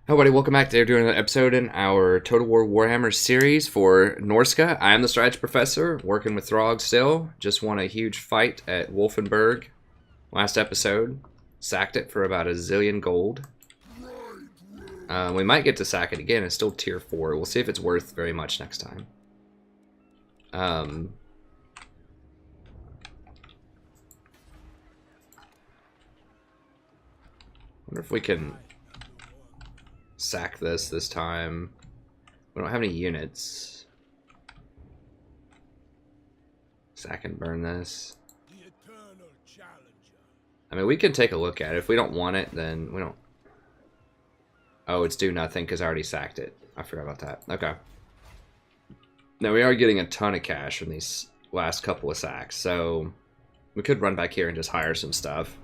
Hello, buddy. Welcome back. They're doing an episode in our Total War Warhammer series for Norsca. I am the strategy professor, working with Throgg still. Just won a huge fight at Wolfenburg last episode. Sacked it for about a zillion gold. We might get to sack it again. It's still tier 4. We'll see if it's worth very much next time. Wonder if we can sack this time. We don't have any units. Sack and burn this. I mean, we can take a look at it. If we don't want it, then we don't. Oh, it's do nothing because I already sacked it. I forgot about that. Okay. Now, we are getting a ton of cash from these last couple of sacks, so we could run back here and just hire some stuff.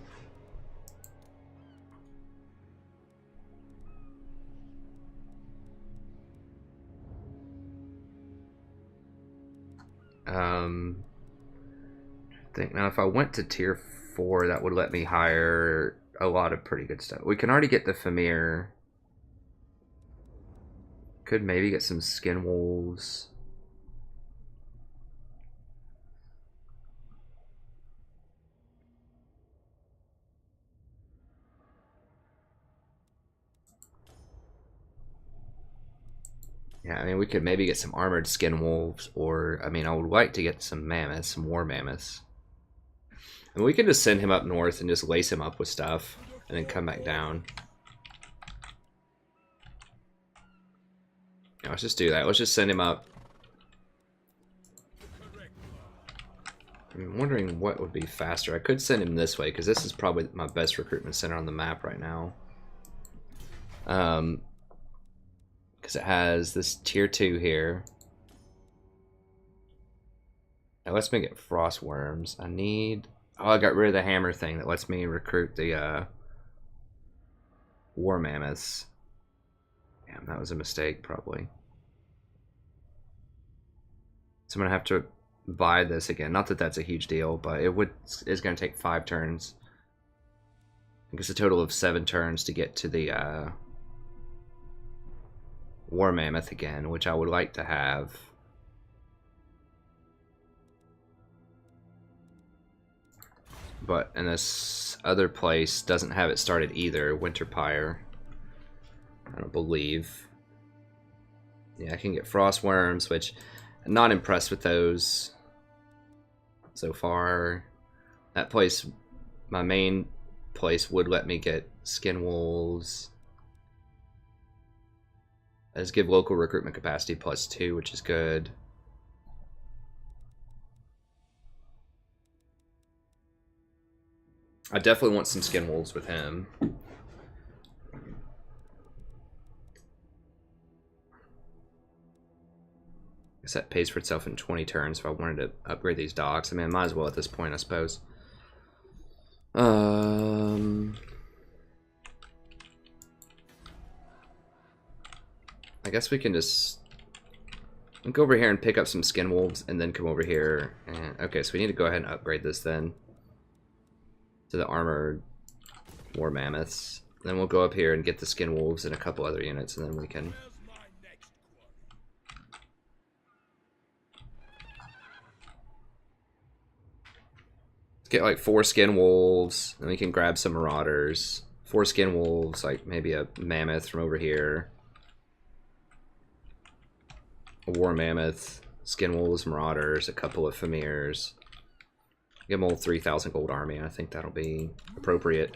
I think now if I went to tier 4, that would let me hire a lot of pretty good stuff. We can already get the Famir. Could maybe get some skin wolves. Yeah, I mean, we could maybe get some armored skin wolves, or, I mean, I would like to get some mammoths, some war mammoths. And we can just send him up north and just lace him up with stuff, and then come back down. Yeah, let's just do that. Let's just send him up. I'm wondering what would be faster. I could send him this way, because this is probably my best recruitment center on the map right now. Because it has this tier 2 here. That lets me get frost worms. I need... Oh, I got rid of the hammer thing that lets me recruit the war mammoths. Damn, that was a mistake, probably. So I'm going to have to buy this again. Not that that's a huge deal, but it's going to take 5 turns. I think it's a total of 7 turns to get to the war mammoth again, which I would like to have. But in this other place doesn't have it started either. Winterpire, I don't believe. Yeah, I can get frost worms, which I'm not impressed with those so far. That place, my main place, would let me get skin wolves. Does give local recruitment capacity +2, which is good. I definitely want some skin wolves with him. I guess that pays for itself in 20 turns if I wanted to upgrade these docks. I mean, I might as well at this point, I suppose. I guess we can just go over here and pick up some skin wolves and then come over here. And okay, so we need to go ahead and upgrade this then to the armored war mammoths. Then we'll go up here and get the skin wolves and a couple other units, and then we can... Let's get like 4 skin wolves, then we can grab some marauders. 4 skin wolves, like maybe a mammoth from over here. A war mammoth, skin wolves, marauders, a couple of Famirs. Give them all 3,000 gold army. I think that'll be appropriate.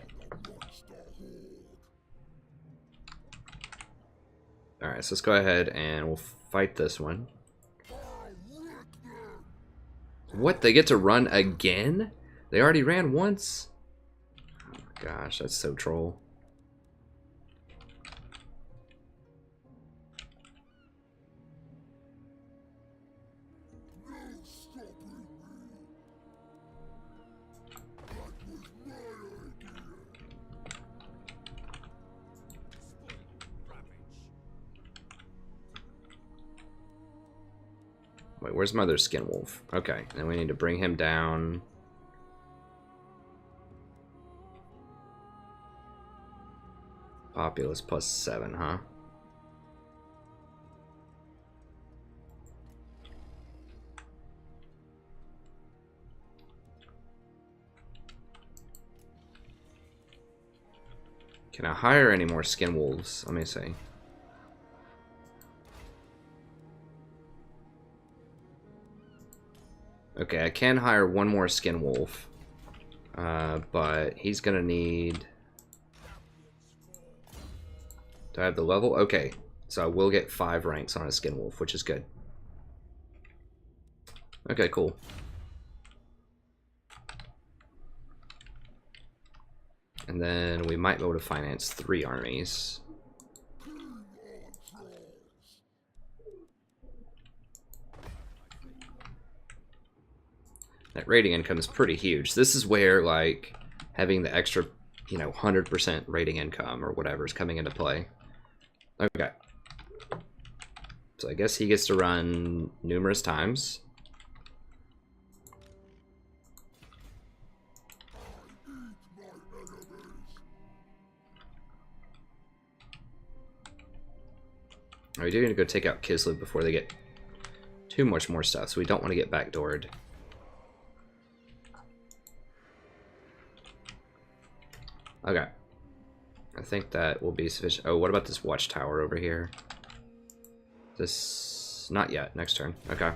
Alright, so let's go ahead and we'll fight this one. What? They get to run again? They already ran once? Oh my gosh, that's so troll. Wait, where's my other skin wolf? Okay, then we need to bring him down. Populace +7, huh? Can I hire any more skin wolves? Let me see. Okay, I can hire one more skin wolf. But he's gonna need... Do I have the level? Okay, so I will get 5 ranks on a skin wolf, which is good. Okay, cool. And then we might be able to finance 3 armies. That rating income is pretty huge. This is where, like, having the extra, you know, 100% rating income or whatever is coming into play. Okay. So I guess he gets to run numerous times. We do need to go take out Kislev before they get too much more stuff, so we don't want to get backdoored. Okay. I think that will be sufficient. Oh, what about this watchtower over here? This... Not yet. Next turn. Okay.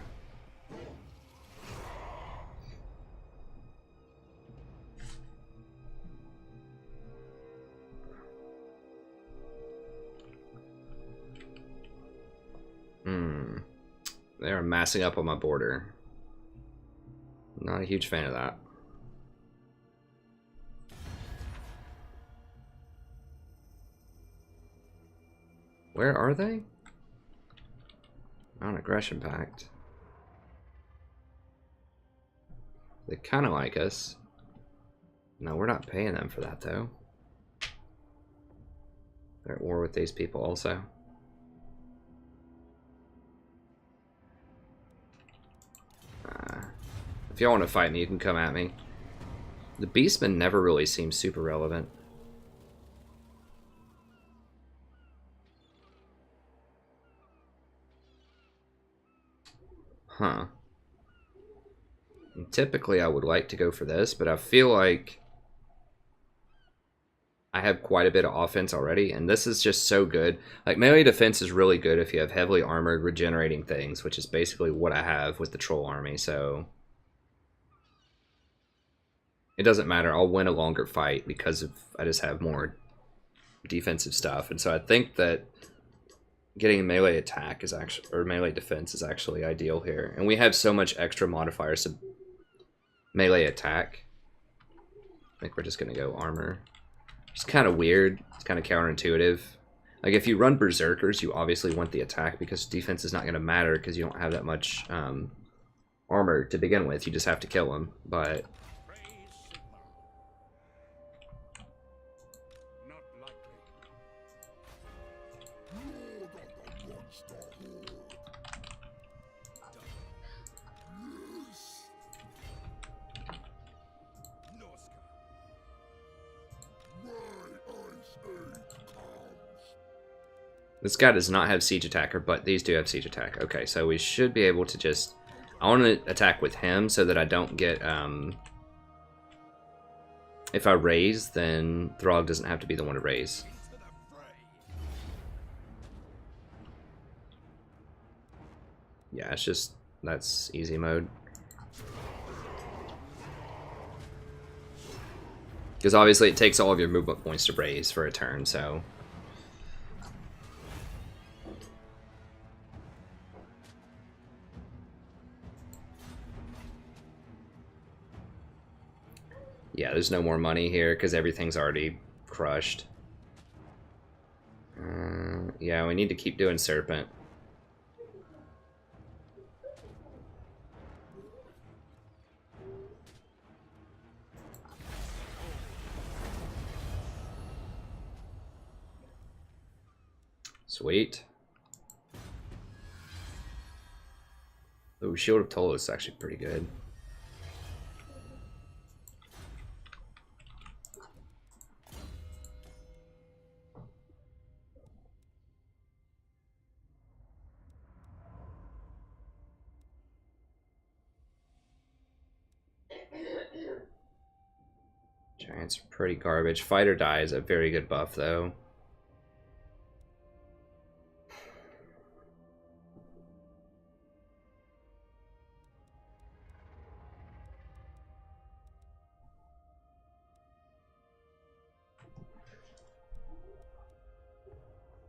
They are massing up on my border. Not a huge fan of that. Where are they? Non-aggression pact. They kind of like us. No, we're not paying them for that, though. They're at war with these people also. If y'all want to fight me, you can come at me. The Beastmen never really seem super relevant. Huh. And typically I would like to go for this, but I feel like I have quite a bit of offense already, and this is just so good. Like, melee defense is really good if you have heavily armored regenerating things, which is basically what I have with the troll army, so... It doesn't matter, I'll win a longer fight because of I just have more defensive stuff, and so I think that getting melee attack is actually, or melee defense is actually ideal here. And we have so much extra modifiers to melee attack. I think we're just gonna go armor. It's kind of weird, it's kind of counterintuitive. Like, if you run berserkers, you obviously want the attack because defense is not gonna matter because you don't have that much armor to begin with, you just have to kill them, but... This guy does not have siege attacker, but these do have siege attack. Okay, so we should be able to just... I want to attack with him so that I don't get... If I raise, then Throgg doesn't have to be the one to raise. Yeah, it's just... That's easy mode. Because obviously it takes all of your movement points to raise for a turn, so... Yeah, there's no more money here because everything's already crushed. Yeah, we need to keep doing Serpent. Sweet. Ooh, Shield of Tolo is actually pretty good. Giants are pretty garbage. Fight or Die is a very good buff, though.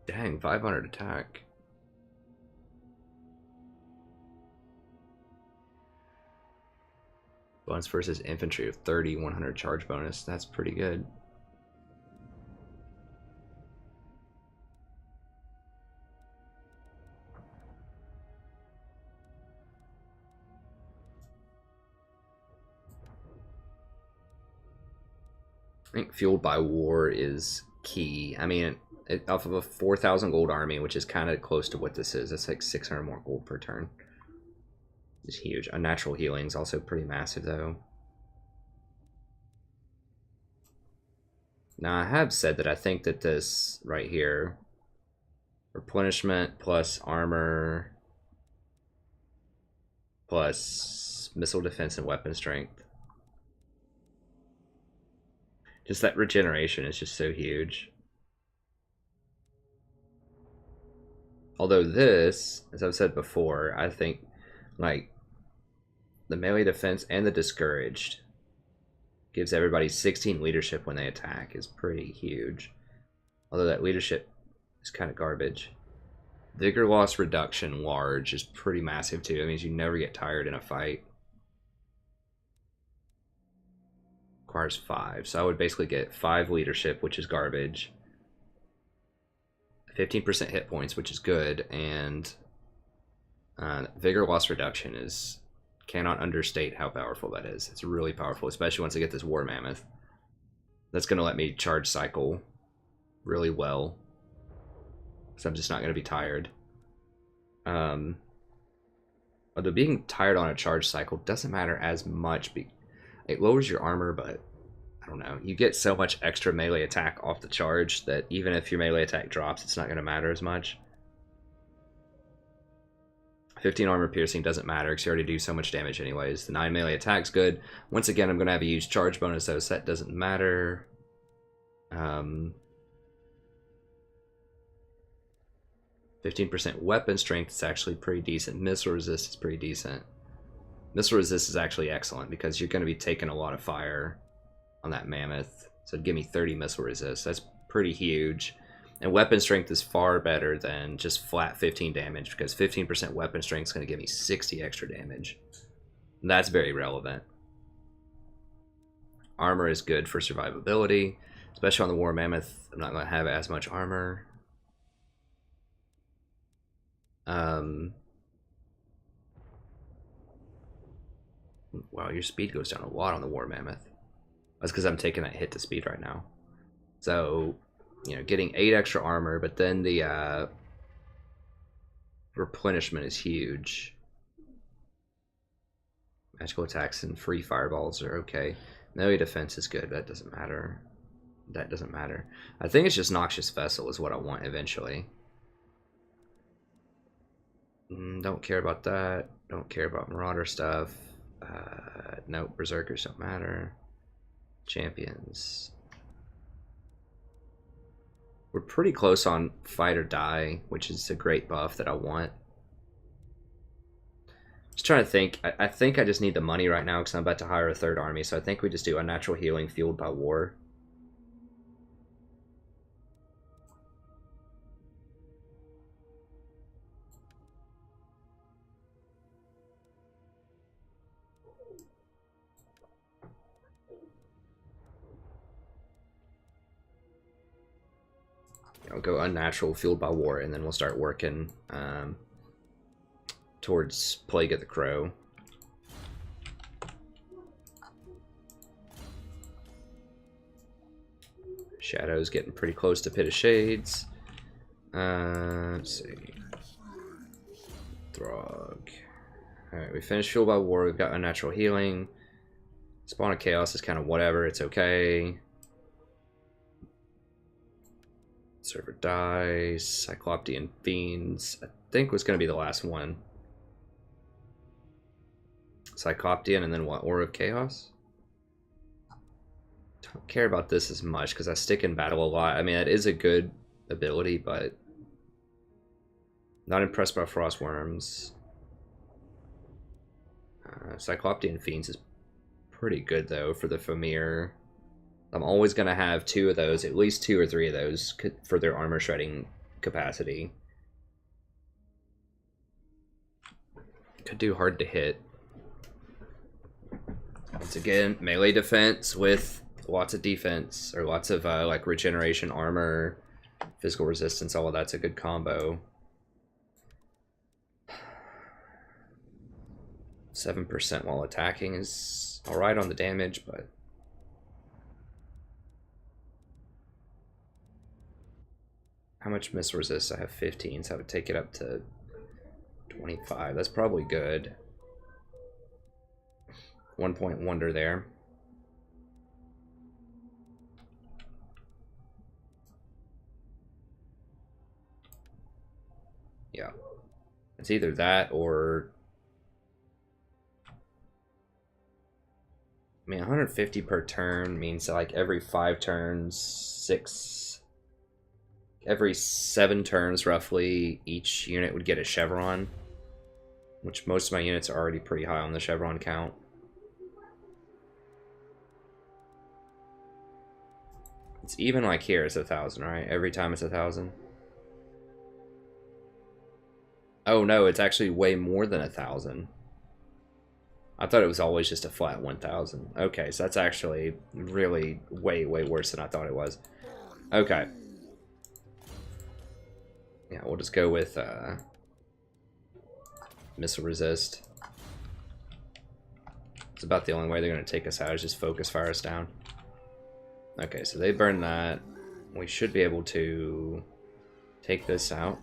Dang, 500 attack. Bonus versus infantry of 30, 100 charge bonus. That's pretty good. I think Fueled by War is key. I mean, off of a 4,000 gold army, which is kind of close to what this is. That's like 600 more gold per turn. It's huge. Unnatural healing is also pretty massive, though. Now, I have said that I think that this right here, replenishment plus armor plus missile defense and weapon strength. Just that regeneration is just so huge. Although this, as I've said before, I think like the melee defense and the discouraged gives everybody 16 leadership when they attack is pretty huge. Although that leadership is kind of garbage. Vigor loss reduction large is pretty massive too. That means you never get tired in a fight. Requires 5, so I would basically get 5 leadership, which is garbage, 15% hit points, which is good, and vigor loss reduction is, cannot understate how powerful that is. It's really powerful, especially once I get this war mammoth. That's going to let me charge cycle really well, so I'm just not going to be tired. Although being tired on a charge cycle doesn't matter as much. It lowers your armor, but I don't know. You get so much extra melee attack off the charge that even if your melee attack drops, it's not going to matter as much. 15 armor piercing doesn't matter because you already do so much damage anyways. The 9 melee attack's good. Once again, I'm going to have a huge charge bonus, though, so that doesn't matter. 15% weapon strength is actually pretty decent. Missile resist is pretty decent. Missile resist is actually excellent because you're going to be taking a lot of fire on that mammoth. So it'd give me 30 missile resist. That's pretty huge. And weapon strength is far better than just flat 15 damage because 15% weapon strength is going to give me 60 extra damage. And that's very relevant. Armor is good for survivability, especially on the War Mammoth. I'm not going to have as much armor. Wow, your speed goes down a lot on the War Mammoth. That's because I'm taking that hit to speed right now. So, you know, getting 8 extra armor, but then the replenishment is huge. Magical attacks and free fireballs are okay. Melee defense is good, but that doesn't matter. That doesn't matter. I think it's just Noxious Vessel is what I want eventually. Don't care about that. Don't care about Marauder stuff. Nope, Berserkers don't matter. Champions. We're pretty close on Fight or Die, which is a great buff that I want. Just trying to think. I think I just need the money right now because I'm about to hire a 3rd army, so I think we just do Unnatural Healing Fueled by War. I'll go Unnatural Fueled by War, and then we'll start working towards Plague of the Crow. Shadow's getting pretty close to Pit of Shades. Let's see. Throgg. Alright, we finished Fueled by War. We've got Unnatural Healing. Spawn of Chaos is kind of whatever. It's okay. Server dies. Cycloptean Fiends. I think was going to be the last one. Cycloptean and then what? Aura of Chaos? Don't care about this as much because I stick in battle a lot. I mean, it is a good ability, but not impressed by Frostworms. Cycloptean Fiends is pretty good though for the Famir. I'm always going to have two of those, at least 2 or 3 of those for their armor shredding capacity. Could do hard to hit. Once again, melee defense with lots of defense, or lots of like regeneration, armor, physical resistance, all of that's a good combo. 7% while attacking is alright on the damage, but how much miss resist? I have 15, so I would take it up to 25. That's probably good. 1 point wonder there. Yeah. It's either that or... I mean, 150 per turn means that like every 5 turns, every 7 turns roughly, each unit would get a chevron, which most of my units are already pretty high on the chevron count. It's even like here, it's 1,000, right? Every time it's 1,000. Oh no, it's actually way more than 1,000. I thought it was always just a flat 1,000. Okay, so that's actually really way worse than I thought it was. Okay. Yeah, we'll just go with missile resist. It's about the only way they're going to take us out is just focus fire us down. Okay, so they burn that. We should be able to take this out.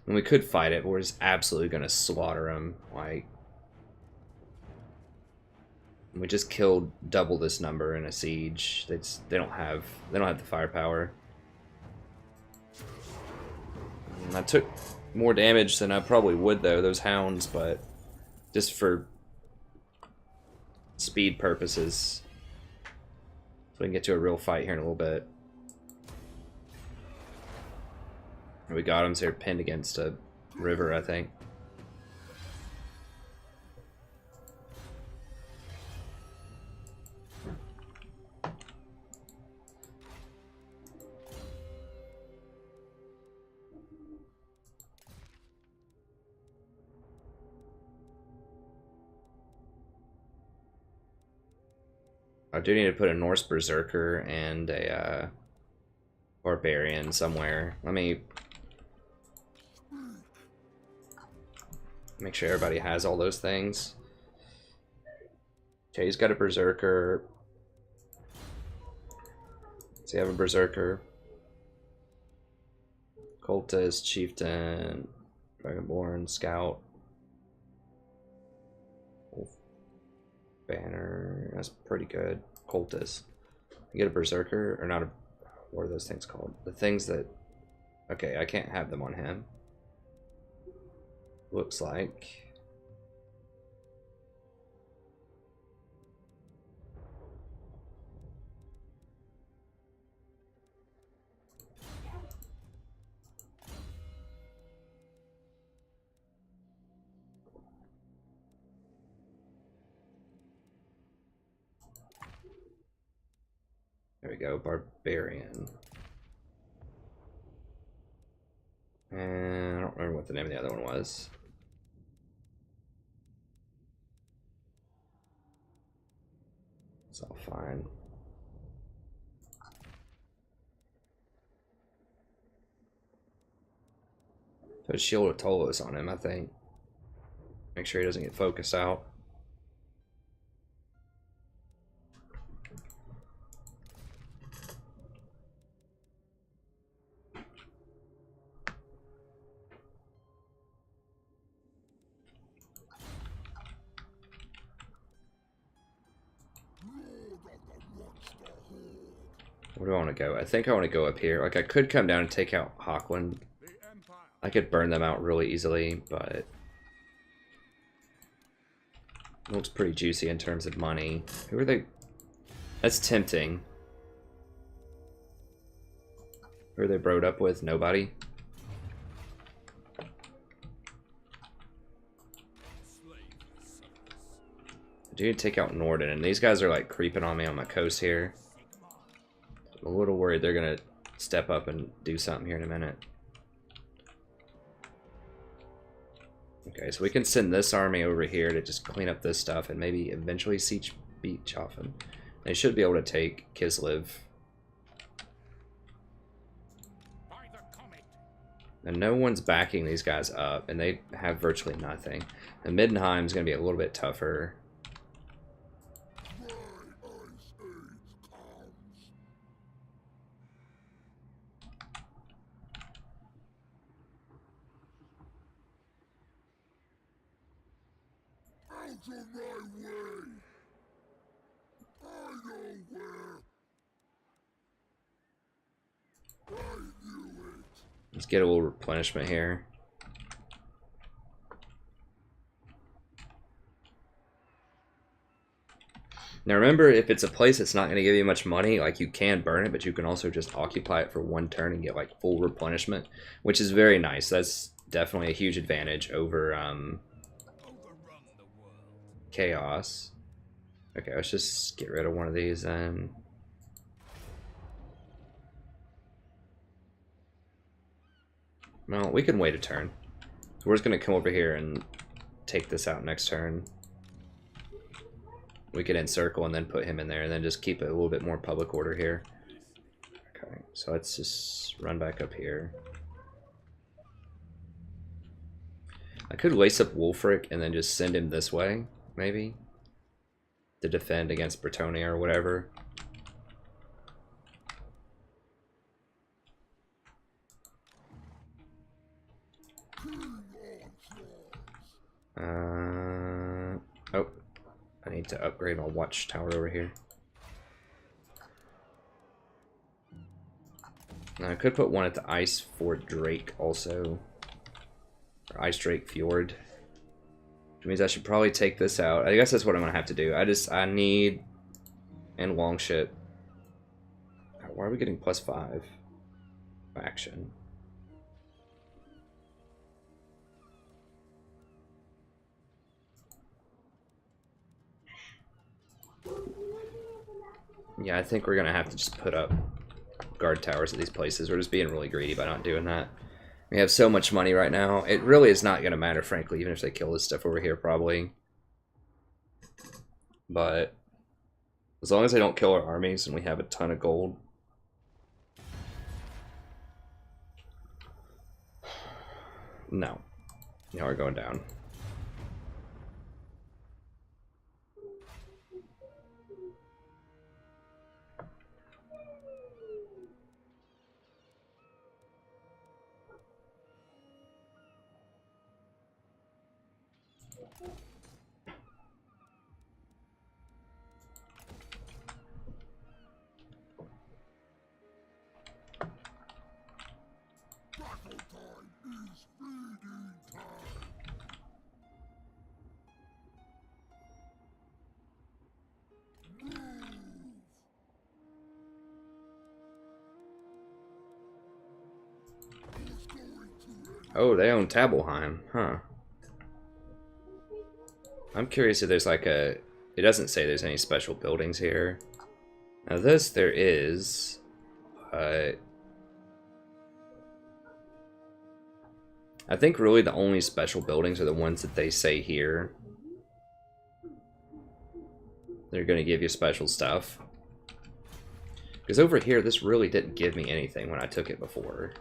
And we could fight it, but we're just absolutely going to slaughter them. Like, we just killed double this number in a siege. They don't have the firepower. And I took more damage than I probably would though, those hounds, but just for speed purposes. So we can get to a real fight here in a little bit. We got them, so they're pinned against a river, I think. I do need to put a Norse Berserker and a Barbarian somewhere. Let me make sure everybody has all those things. Okay, he's got a Berserker. Does he have a Berserker? Cultist, Chieftain, Dragonborn, Scout. Wolf Banner, that's pretty good. Cultist. You get a Berserker, or not a... What are those things called? The things that... Okay, I can't have them on him. Looks like. There we go, Barbarian. And I don't remember what the name of the other one was. It's all fine. Put a Shield of Tolos on him, I think. Make sure he doesn't get focused out. Where do I want to go? I think I want to go up here. Like, I could come down and take out Hochland. I could burn them out really easily, but... Looks pretty juicy in terms of money. Who are they? That's tempting. Who are they broed up with? Nobody? I do need to take out Norden, and these guys are like creeping on me on my coast here. I'm a little worried they're gonna step up and do something here in a minute. Okay, so we can send this army over here to just clean up this stuff and maybe eventually siege Beethoven. They should be able to take Kislev. And no one's backing these guys up, and they have virtually nothing. And Middenheim's going to be a little bit tougher. Let's get a little replenishment here. Now remember, if it's a place that's not going to give you much money, like you can burn it, but you can also just occupy it for one turn and get like full replenishment, which is very nice. That's definitely a huge advantage over Chaos. Okay, let's just get rid of one of these then. Well, we can wait a turn. So we're just going to come over here and take this out next turn. We could encircle and then put him in there and then just keep it a little bit more public order here. Okay, so let's just run back up here. I could lace up Wulfric and then just send him this way, maybe, to defend against Bretonnia or whatever. Oh, I need to upgrade my watchtower over here. Now I could put one at the Ice Fort Drake also, or Ice Drake Fjord, which means I should probably take this out. I guess that's what I'm gonna have to do. I need, and Longship. Why are we getting +5 action? Yeah, I think we're gonna have to just put up guard towers at these places. We're just being really greedy by not doing that. We have so much money right now. It really is not gonna matter, frankly, even if they kill this stuff over here, probably. But as long as they don't kill our armies and we have a ton of gold. No. Now we're going down. Oh, they own Tabelheim, huh? I'm curious if there's like a... It doesn't say there's any special buildings here. Now this there is, but I think really the only special buildings are the ones that they say here. They're going to give you special stuff. Because over here, this really didn't give me anything when I took it before.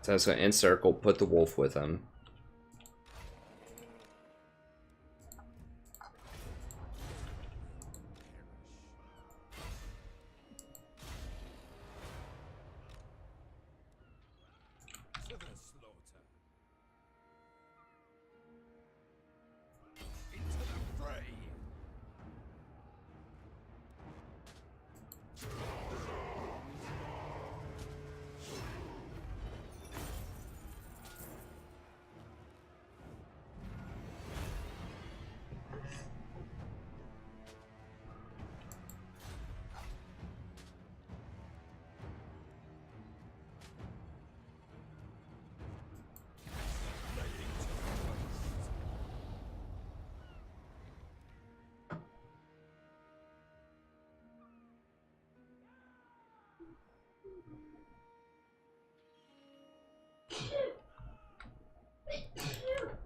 So I was going to encircle, put the wolf with him.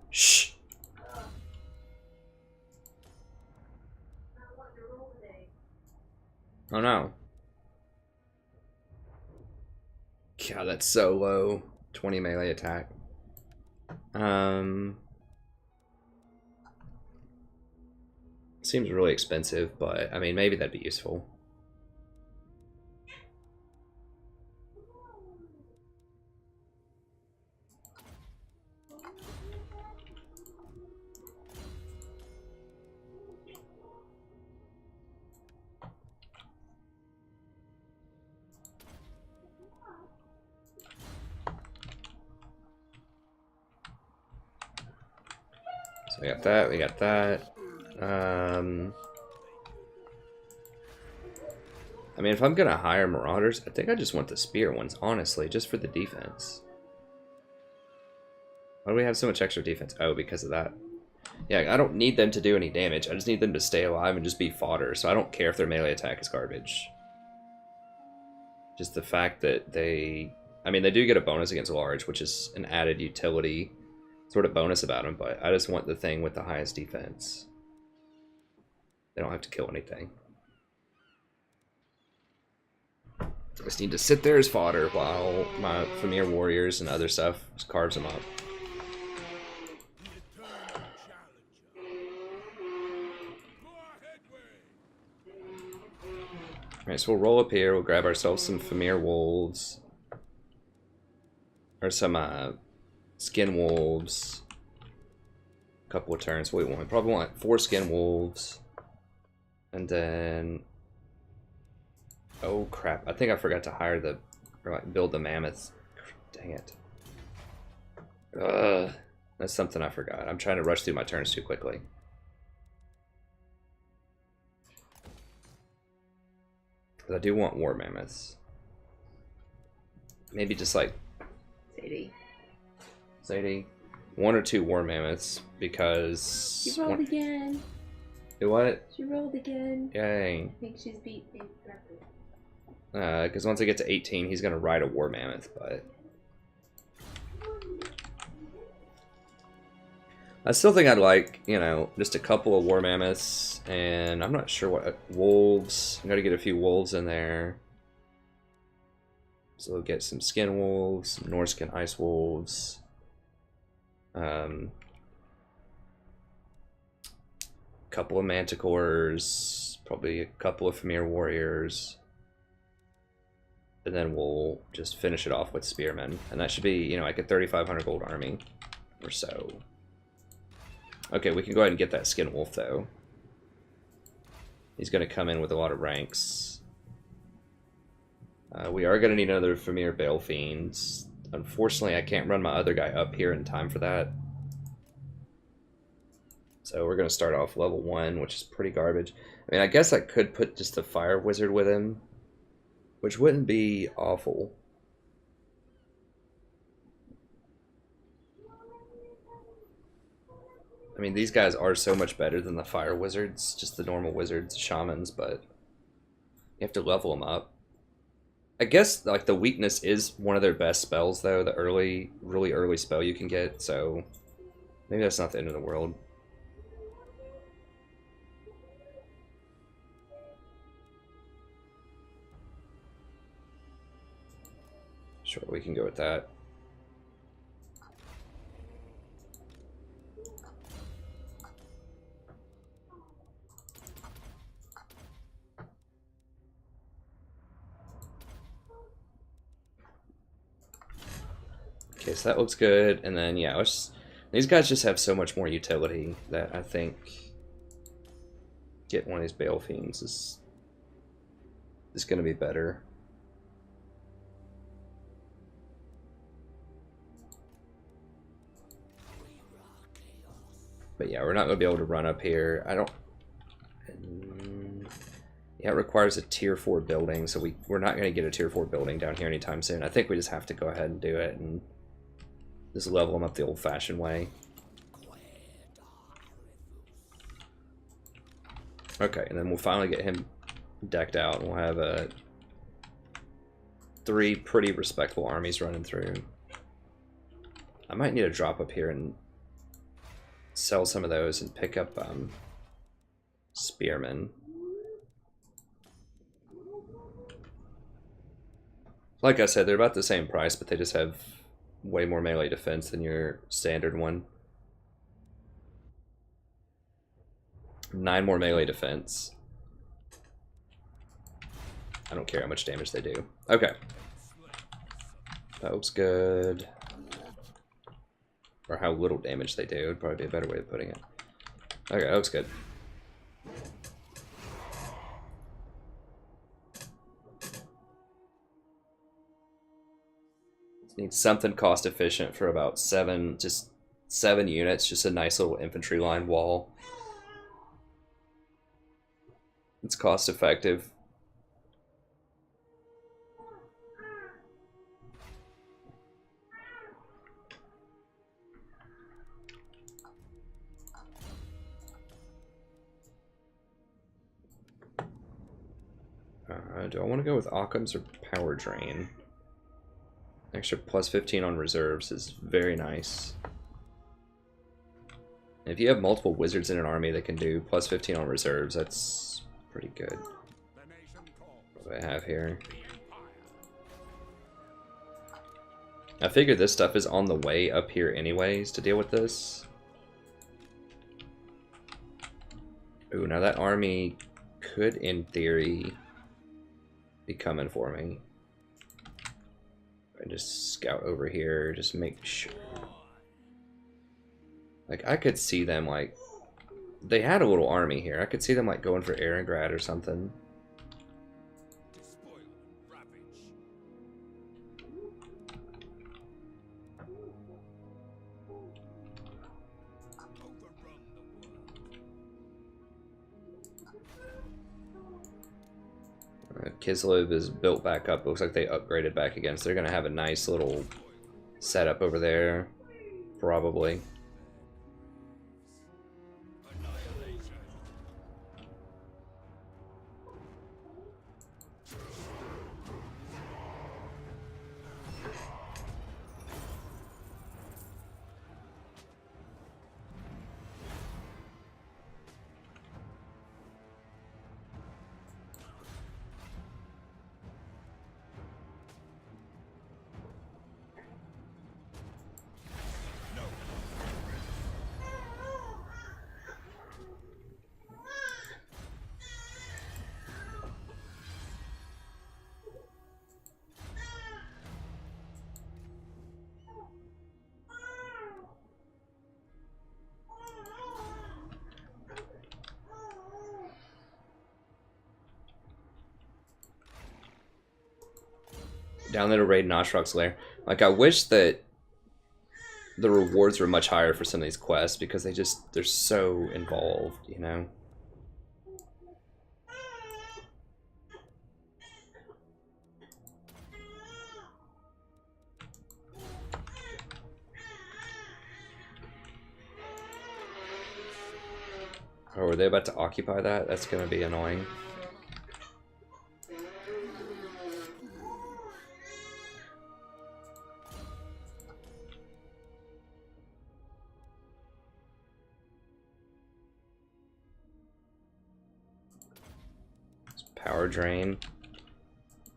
Shh. Oh no. God, that's so low. 20 melee attack. Seems really expensive, but I mean, maybe that'd be useful. So we got that, we got that. I mean, if I'm gonna hire marauders, I think I just want the spear ones, honestly, just for the defense. Why do we have so much extra defense? Oh, because of that. Yeah, I don't need them to do any damage. I just need them to stay alive and just be fodder, so I don't care if their melee attack is garbage. Just the fact that they... I mean, they do get a bonus against large, which is an added utility sort of bonus about them, but I just want the thing with the highest defense. They don't have to kill anything. I just need to sit there as fodder while my Familiar Warriors and other stuff just carves them up. Alright, so we'll roll up here, we'll grab ourselves some Familiar Wolves. Or some Skin Wolves. A couple of turns. We probably want 4 Skin Wolves. And then... Oh crap, I think I forgot to hire the... or like build the mammoths. Dang it. That's something I forgot. I'm trying to rush through my turns too quickly. But I do want war mammoths. Maybe just like... Sadie. 1 or 2 war mammoths, because... She rolled again. Do what? She rolled again. Yay. I think she's beat me. Because once I get to 18, he's going to ride a war mammoth, but... I still think I'd like, you know, just a couple of war mammoths, and I'm not sure what... wolves. I'm going to get a few wolves in there. So we'll get some skin wolves, some Norsca ice wolves. Couple of manticores, probably a couple of Familiar Warriors. And then we'll just finish it off with spearmen. And that should be, you know, like a 3,500 gold army or so. Okay, we can go ahead and get that skin wolf, though. He's going to come in with a lot of ranks. We are going to need another Familiar Bale Fiends. Unfortunately, I can't run my other guy up here in time for that. So we're going to start off level 1, which is pretty garbage. I mean, I guess I could put just the Fire Wizard with him, which wouldn't be awful. I mean, these guys are so much better than the Fire Wizards, just the normal wizards, shamans, but you have to level them up. I guess, like, the weakness is one of their best spells, though, the really early spell you can get, so maybe that's not the end of the world. Sure, we can go with that. Okay, so that looks good, and then, yeah, these guys just have so much more utility that I think getting one of these Bale Fiends is going to be better. But yeah, we're not going to be able to run up here. Yeah, it requires a tier 4 building, so we're not going to get a tier 4 building down here anytime soon. I think we just have to go ahead and do it and just level them up the old-fashioned way. Okay, and then we'll finally get him decked out. We'll have a 3 pretty respectable armies running through. I might need to drop up here and sell some of those and pick up spearmen. Like I said, they're about the same price, but they just have way more melee defense than your standard one. 9 more melee defense. I don't care how much damage they do. Okay. That looks good. Or how little damage they do would probably be a better way of putting it. Okay, that looks good. Need something cost efficient for about 7 units, just a nice little infantry line wall. It's cost effective. Do I want to go with Occam's or Power Drain? Extra plus 15 on reserves is very nice. If you have multiple wizards in an army that can do plus 15 on reserves, that's pretty good. What do I have here? I figured this stuff is on the way up here anyways to deal with this. Ooh, now that army could, in theory, be coming for me. I just scout over here, just make sure. Like, I could see them, like, they had a little army here. I could see them, like, going for Erengrad or something. Kislev is built back up. Looks like they upgraded back again, so they're going to have a nice little setup over there, probably. Down there to raid Noshrock's lair. Like, I wish that the rewards were much higher for some of these quests because they're so involved, you know? Oh, are they about to occupy that? That's gonna be annoying. Power drain.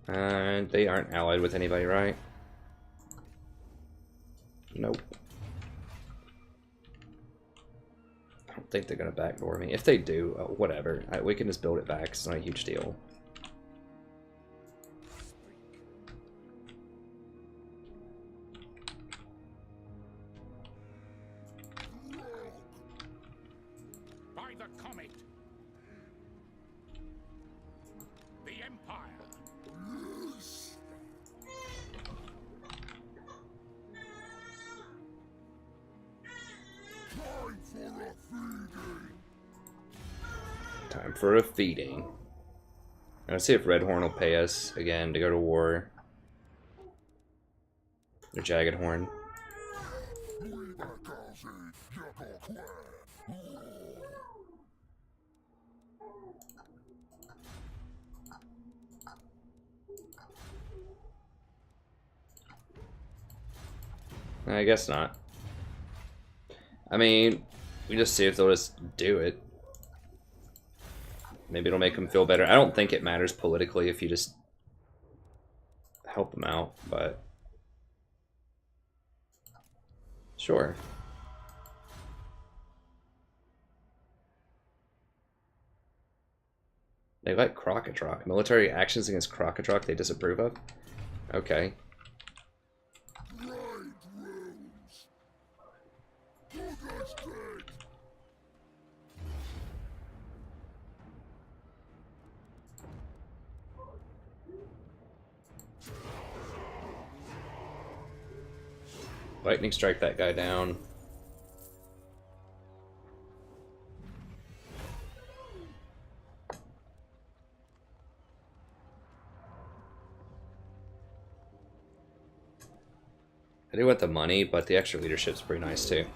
They aren't allied with anybody, right? Nope. I don't think they're gonna backdoor me. If they do, whatever. We can just build it back. It's not a huge deal. By the comet. The Empire. Time for a feeding. Let's see if Redhorn will pay us again to go to war. Or Jagged Horn. I guess not. I mean, we just see if they'll just do it. Maybe it'll make them feel better. I don't think it matters politically if you just help them out, but sure. They like Crocotrock. Military actions against Crocotrock they disapprove of? Okay. Lightning strike that guy down. I do want the money, but the extra leadership's pretty nice too.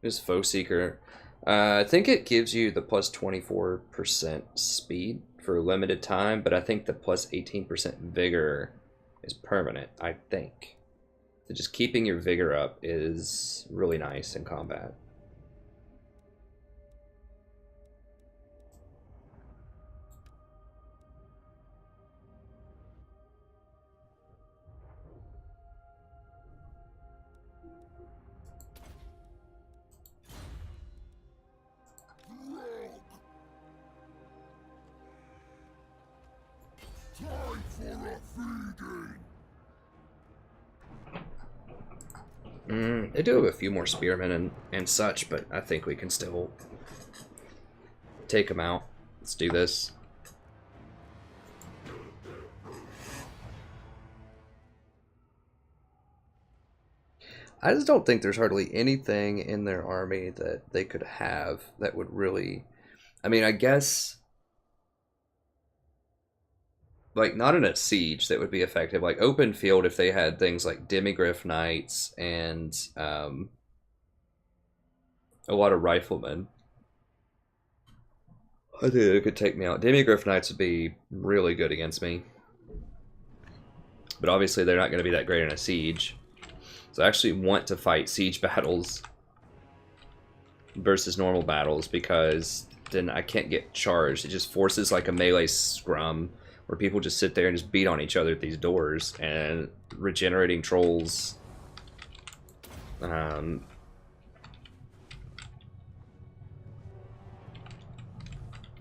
This Foe Seeker. I think it gives you the plus 24% speed for a limited time, but I think the plus 18% vigor is permanent, I think. So just keeping your vigor up is really nice in combat. They do have a few more spearmen and such, but I think we can still take them out. Let's do this. I just don't think there's hardly anything in their army that they could have that would really... I mean, I guess... like, not in a siege that would be effective. Like, open field, if they had things like Demigryph Knights and a lot of riflemen, I think it could take me out. Demigryph Knights would be really good against me. But obviously they're not going to be that great in a siege. So I actually want to fight siege battles versus normal battles, because then I can't get charged. It just forces like a melee scrum where people just sit there and just beat on each other at these doors, and regenerating trolls. And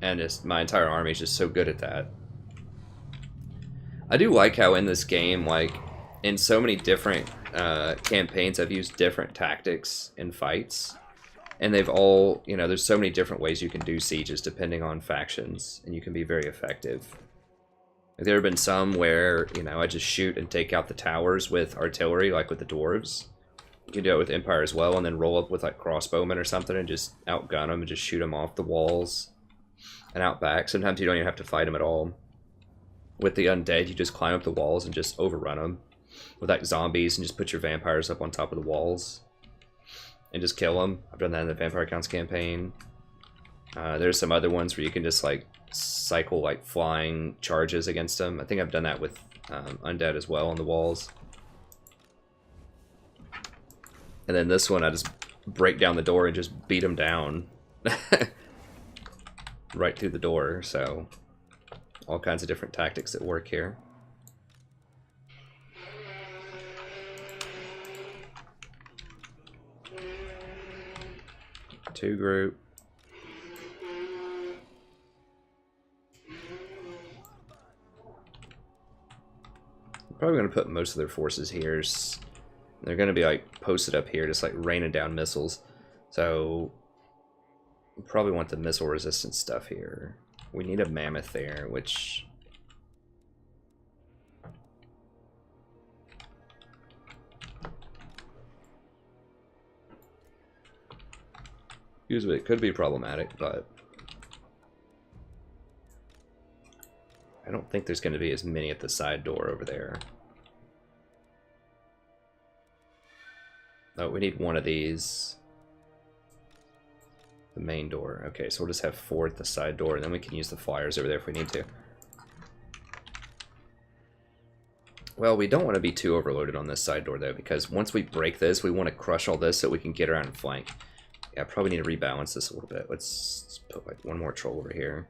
just my entire army is just so good at that. I do like how in this game, like in so many different campaigns, I've used different tactics in fights, and they've all, you know, there's so many different ways you can do sieges depending on factions, and you can be very effective. There have been some where, you know, I just shoot and take out the towers with artillery, like with the dwarves. You can do it with Empire as well, and then roll up with like crossbowmen or something and just outgun them and just shoot them off the walls and out back. Sometimes you don't even have to fight them at all. With the undead, you just climb up the walls and just overrun them. With like zombies, and just put your vampires up on top of the walls and just kill them. I've done that in the Vampire Counts campaign. There's some other ones where you can just like cycle like flying charges against them. I think I've done that with undead as well on the walls. And then this one, I just break down the door and just beat them down right through the door. So all kinds of different tactics that work here. Two group. Probably going to put most of their forces here. They're going to be like posted up here, just like raining down missiles. So we probably want the missile resistant stuff here. We need a mammoth there, which usually it could be problematic, but I don't think there's going to be as many at the side door over there. Oh, we need one of these. The main door. Okay, so we'll just have 4 at the side door, and then we can use the flyers over there if we need to. Well, we don't want to be too overloaded on this side door, though, because once we break this, we want to crush all this so we can get around and flank. Yeah, I probably need to rebalance this a little bit. Let's put like 1 more troll over here.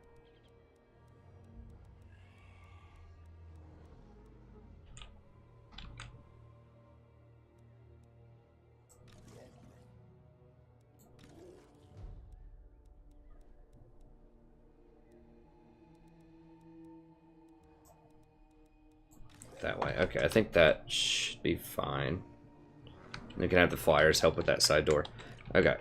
That way. Okay, I think that should be fine. We can have the flyers help with that side door. Okay.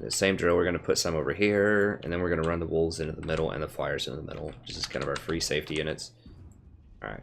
The same drill, we're going to put some over here, and then we're going to run the wolves into the middle and the flyers into the middle. This is kind of our free safety units. Alright.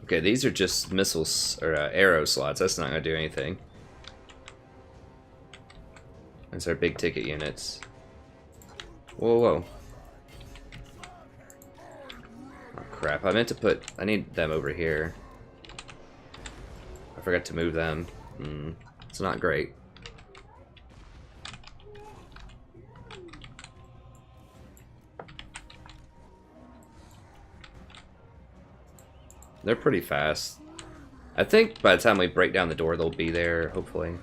Okay, these are just missiles or arrow slots. That's not going to do anything. Those are big ticket units. Whoa, whoa. Oh, crap. I meant to put... I need them over here. I forgot to move them. It's not great. They're pretty fast. I think by the time we break down the door, they'll be there, hopefully.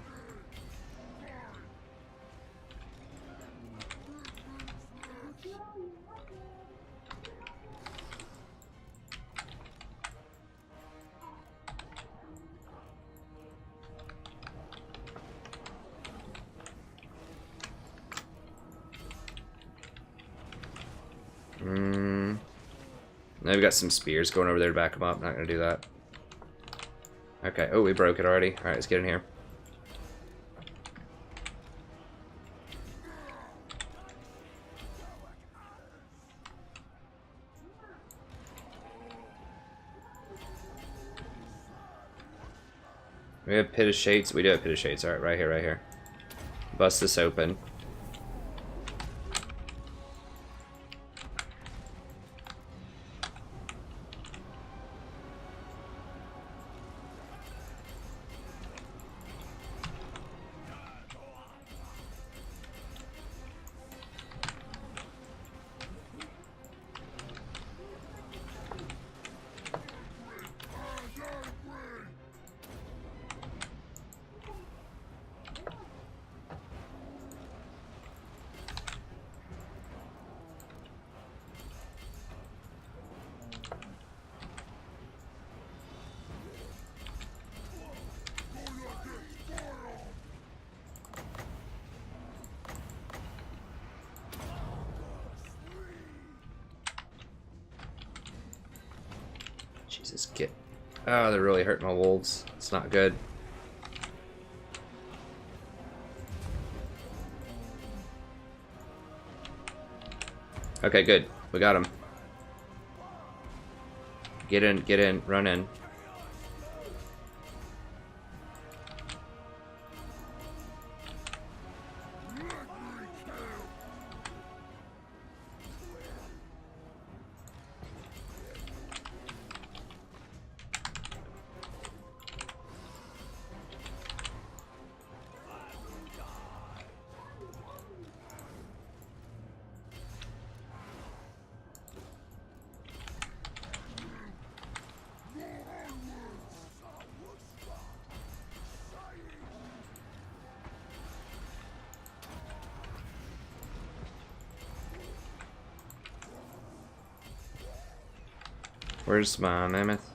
Now we've got some spears going over there to back them up. Not gonna do that. Okay. Oh, we broke it already. All right, let's get in here. We have Pit of Shades. We do have Pit of Shades. All right, right here, right here. Bust this open. Jesus, get... Oh, they're really hurting my wolves. It's not good. Okay, good. We got him. Get in, run in. Where's my mammoth?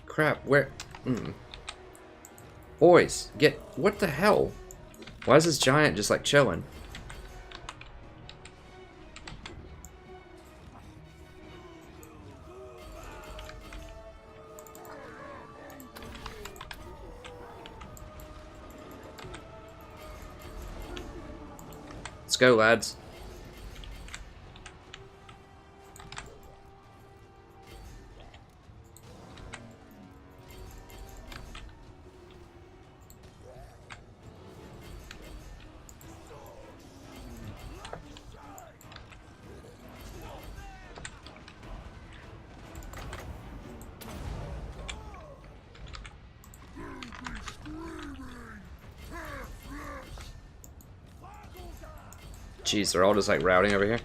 Crap, where? Boys, get... What the hell? Why is this giant just like chilling? go, lads. Jeez, they're all just like routing over here.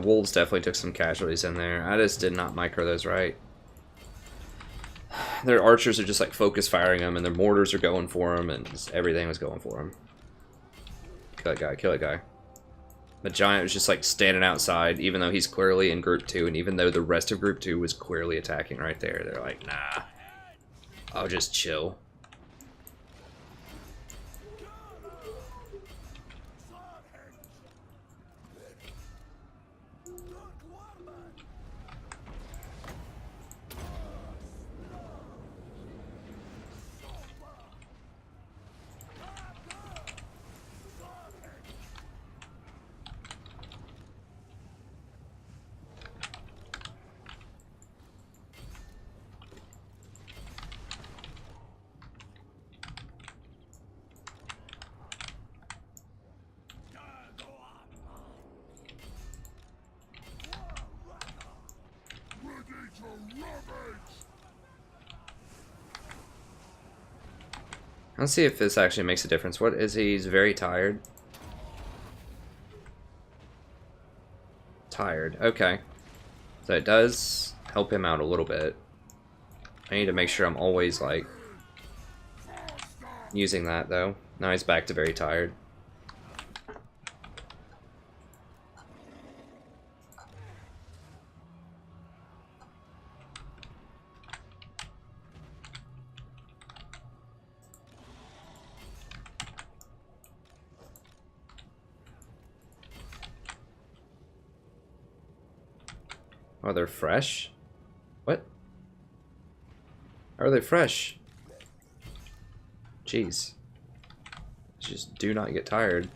Wolves definitely took some casualties in there. I just did not micro those right. Their archers are just like focus firing them, and their mortars are going for them, and just everything was going for them. Kill that guy, kill that guy. The giant was just like standing outside, even though he's clearly in group 2, and even though the rest of group 2 was clearly attacking right there. They're like, nah, I'll just chill. Let's see if this actually makes a difference. What is he? He's very tired. Tired. Okay. So it does help him out a little bit. I need to make sure I'm always, like, using that, though. Now he's back to very tired. Oh, they're fresh? What? Are they fresh? Jeez. Just do not get tired.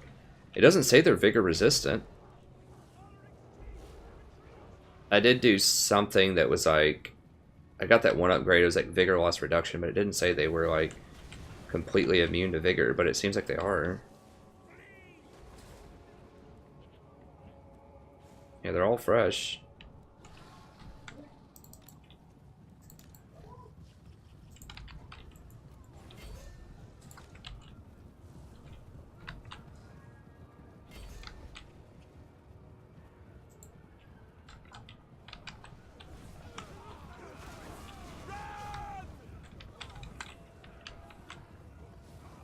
It doesn't say they're vigor resistant. I did do something that was like... I got that one upgrade, it was like vigor loss reduction, but it didn't say they were like completely immune to vigor, but it seems like they are. Yeah, they're all fresh.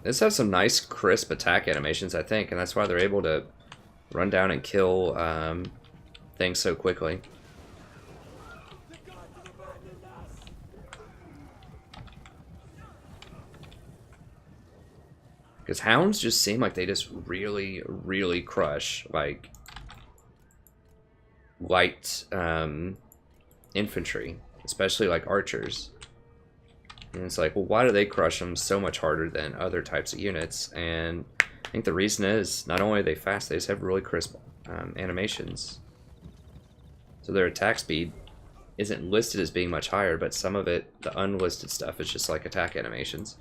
This has some nice crisp attack animations, I think, and that's why they're able to run down and kill things so quickly. Because hounds just seem like they just really, really crush, like, light infantry, especially like archers. And it's like, well, why do they crush them so much harder than other types of units? And I think the reason is, not only are they fast, they just have really crisp animations. So their attack speed isn't listed as being much higher, but some of it, the unlisted stuff, is just like attack animations.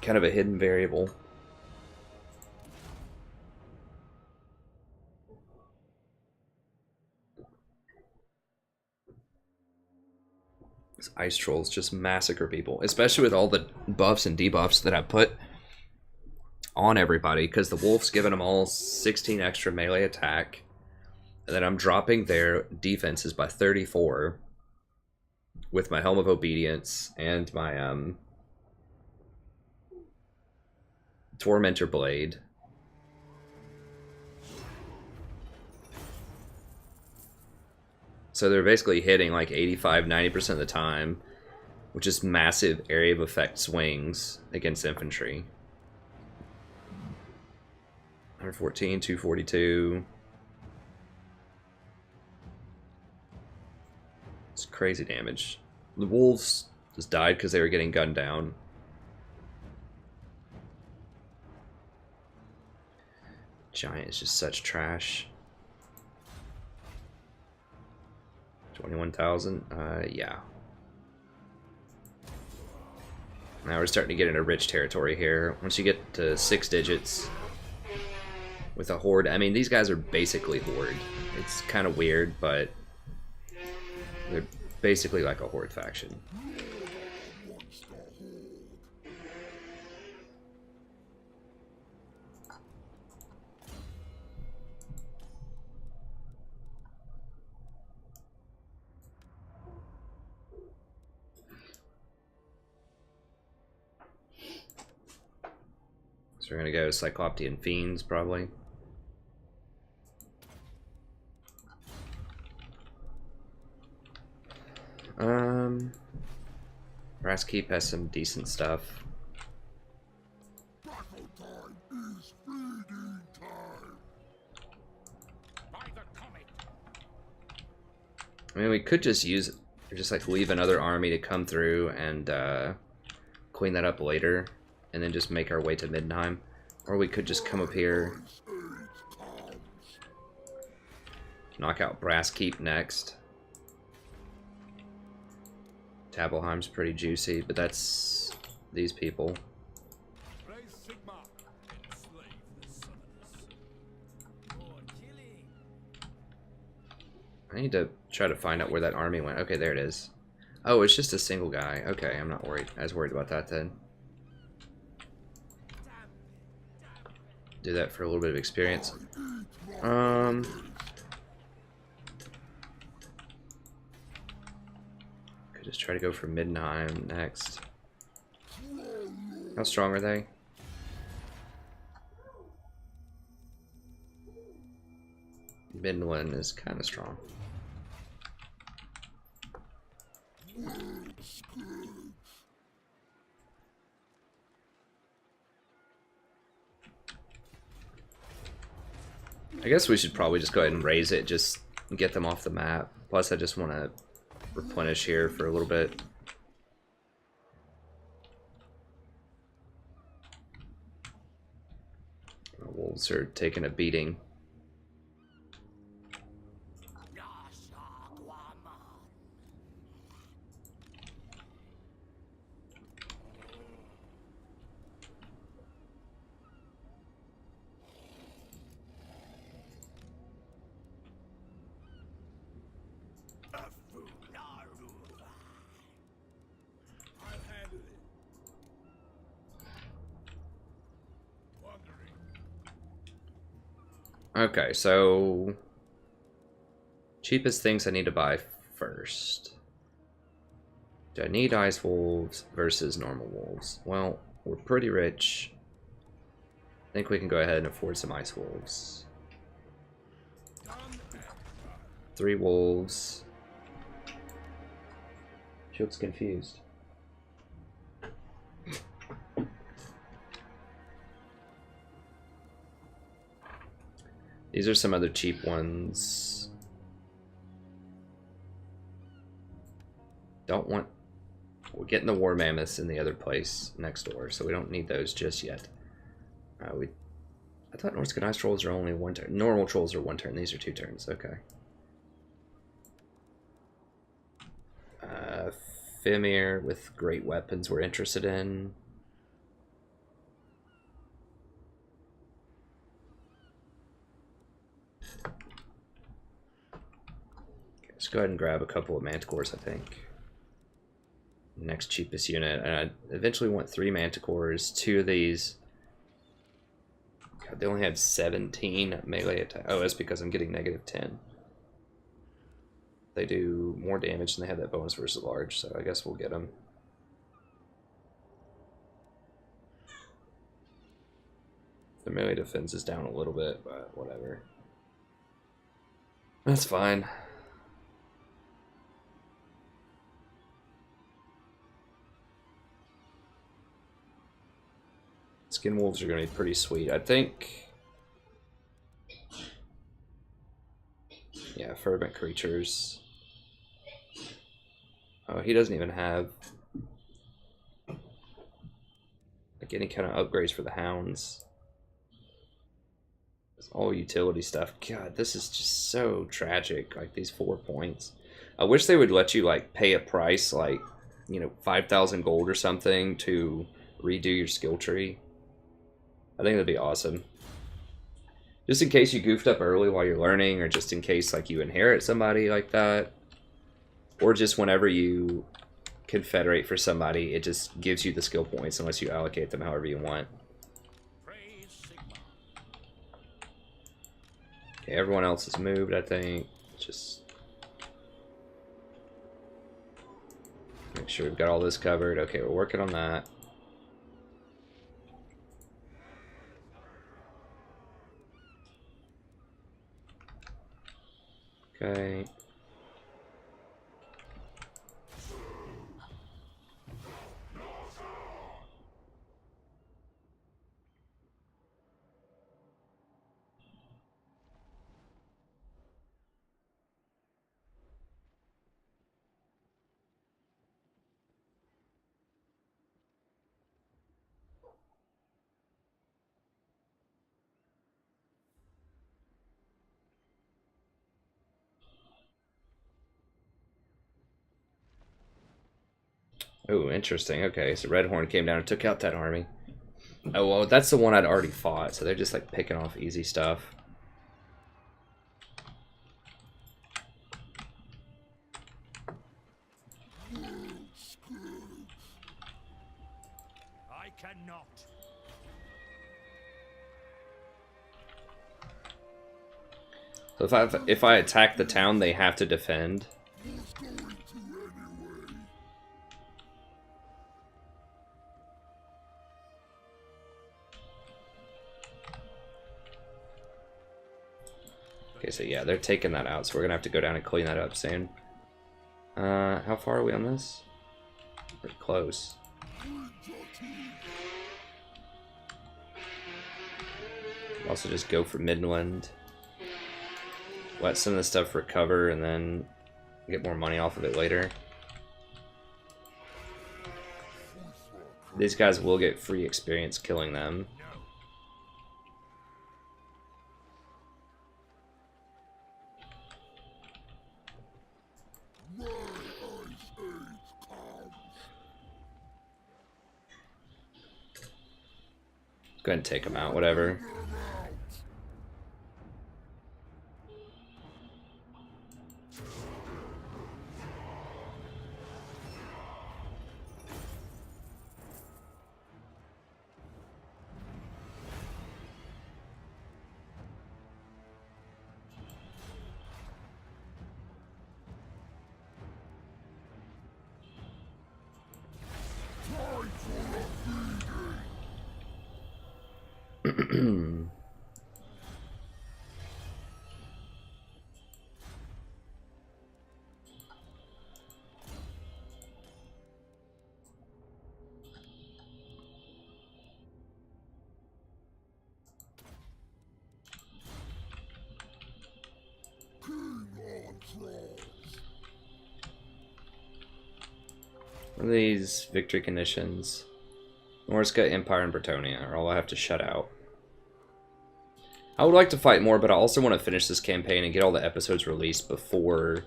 Kind of a hidden variable. Ice trolls just massacre people, especially with all the buffs and debuffs that I put on everybody because the wolf's giving them all 16 extra melee attack. And then I'm dropping their defenses by 34 with my Helm of Obedience and my Tormentor Blade. So they're basically hitting like 85-90% of the time, which is massive area of effect swings against infantry. 114, 242. It's crazy damage. The wolves just died because they were getting gunned down. Giant is just such trash. 21,000. Yeah. Now we're starting to get into rich territory here. Once you get to 6 digits with a horde, I mean, these guys are basically horde. It's kind of weird, but they're basically like a horde faction. So we're gonna go Cycloptean Fiends, probably. Brass Keep has some decent stuff. Battle time is feeding time. By the comet. I mean, we could just use, just like leave another army to come through and clean that up later, and then just make our way to Middenheim. Or we could just come up here, knock out Brass Keep next. Tabelheim's pretty juicy, but that's these people. I need to try to find out where that army went. Okay, there it is. Oh, it's just a single guy. Okay, I'm not worried. I was worried about that then. Do that for a little bit of experience. Could just try to go for Middenheim next. How strong are they? Midland is kind of strong. I guess we should probably just go ahead and raise it, just get them off the map. Plus, I just want to replenish here for a little bit. The wolves are taking a beating. Okay, so cheapest things I need to buy first. Do I need ice wolves versus normal wolves? Well, we're pretty rich. I think we can go ahead and afford some ice wolves. 3 wolves. She looks confused. These are some other cheap ones. Don't want... We're getting the War Mammoths in the other place next door, so we don't need those just yet. I thought Norsca Ice Trolls are only 1 turn. Normal Trolls are 1 turn. These are 2 turns. Okay. Fimir with great weapons we're interested in. Let's go ahead and grab a couple of Manticores, I think. Next cheapest unit. And I eventually want 3 Manticores, 2 of these God, they only had 17 melee attack. Oh, that's because I'm getting -10. They do more damage and they have that bonus versus large, so I guess we'll get them. Their melee defense is down a little bit, but whatever. That's fine. Skin wolves are going to be pretty sweet. I think... Yeah, fervent creatures. Oh, he doesn't even have... like any kind of upgrades for the hounds. It's all utility stuff. God, this is just so tragic. Like these 4 points. I wish they would let you like pay a price, like, you know, 5,000 gold or something to redo your skill tree. I think that'd be awesome. Just in case you goofed up early while you're learning, or just in case like you inherit somebody like that, or just whenever you confederate for somebody, it just gives you the skill points unless you allocate them however you want. Okay, everyone else is moved, I think. Just make sure we've got all this covered. Okay, we're working on that. Okay. Oh, interesting. Okay, so Redhorn came down and took out that army. Oh, well, that's the one I'd already fought, so they're just like picking off easy stuff. I cannot. So if I attack the town, they have to defend. Okay, so yeah, they're taking that out, so we're gonna have to go down and clean that up soon. How far are we on this? Pretty close. Also just go for Midland. Let some of the stuff recover and then get more money off of it later. These guys will get free experience killing them. Go ahead and take them out, whatever. What are these victory conditions? Norsca, Empire, and Bretonia are all I have to shut out. I would like to fight more, but I also want to finish this campaign and get all the episodes released before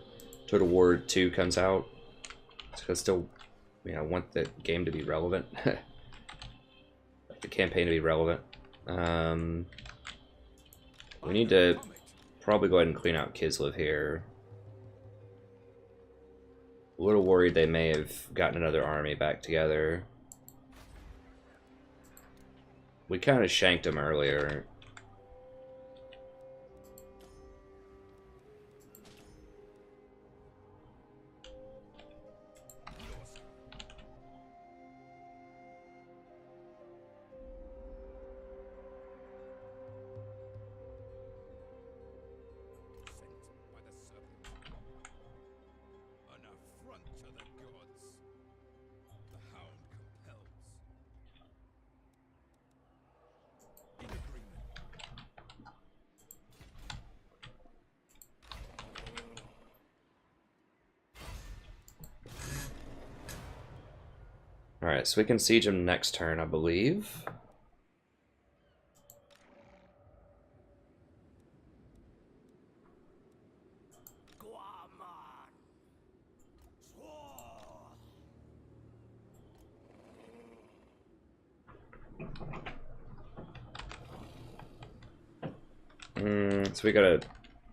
Total War 2 comes out. So I still, you know, want the game to be relevant. Like the campaign to be relevant. We need to probably go ahead and clean out Kislev here. A little worried they may have gotten another army back together. We kind of shanked them earlier. Alright, so we can siege him next turn, I believe. So we got a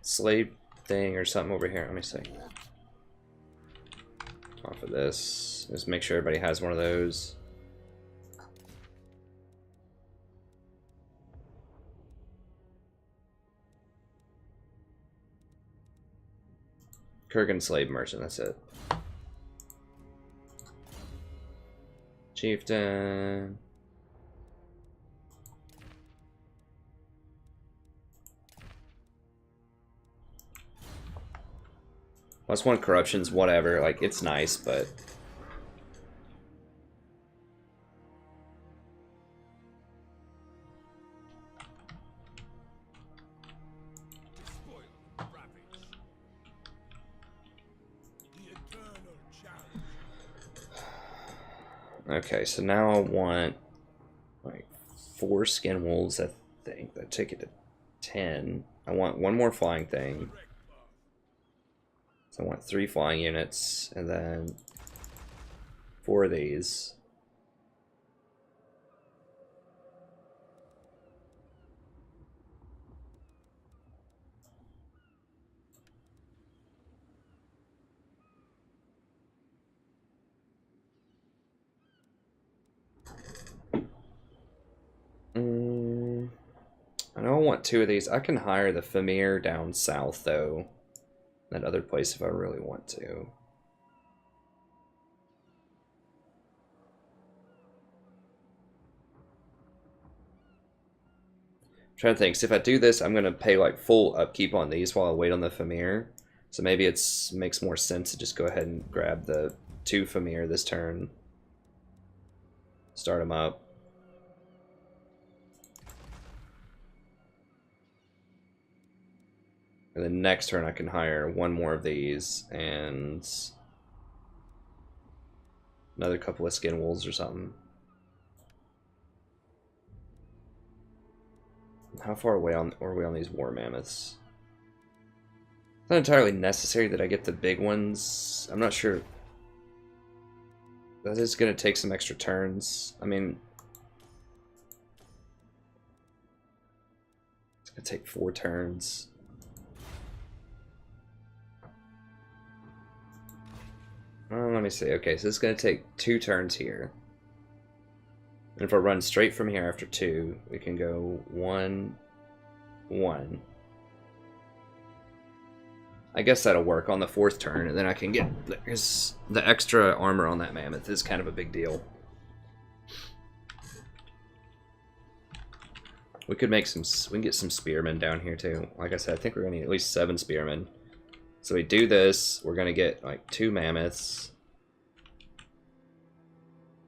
slave thing or something over here. Let me see. Off of this. Just make sure everybody has one of those. Kurgan slave merchant, that's it. Chieftain. +1 corruptions, whatever. Like, it's nice, but okay, so now I want like 4 skin wolves, I think. That take it to 10. I want 1 more flying thing. So I want 3 flying units, and then 4 of these. I know I want 2 of these. I can hire the Famir down south, though. That other place if I really want to. I'm trying to think. So if I do this, I'm going to pay like full upkeep on these while I wait on the Famir. So maybe it makes more sense to just go ahead and grab the 2 Famir this turn. Start them up. And then next turn I can hire 1 more of these and another couple of skin wolves or something. How far away are we on these war mammoths? It's not entirely necessary that I get the big ones. I'm not sure. That is going to take some extra turns. I mean, it's going to take 4 turns. Let me see. Okay, so it's going to take 2 turns here. And if I run straight from here after 2, we can go 1, 1. I guess that'll work on the 4th turn, and then I can get... Because the extra armor on that mammoth is kind of a big deal. We could make some... We can get some spearmen down here, too. Like I said, I think we're going to need at least 7 spearmen. So we do this, we're going to get like 2 mammoths.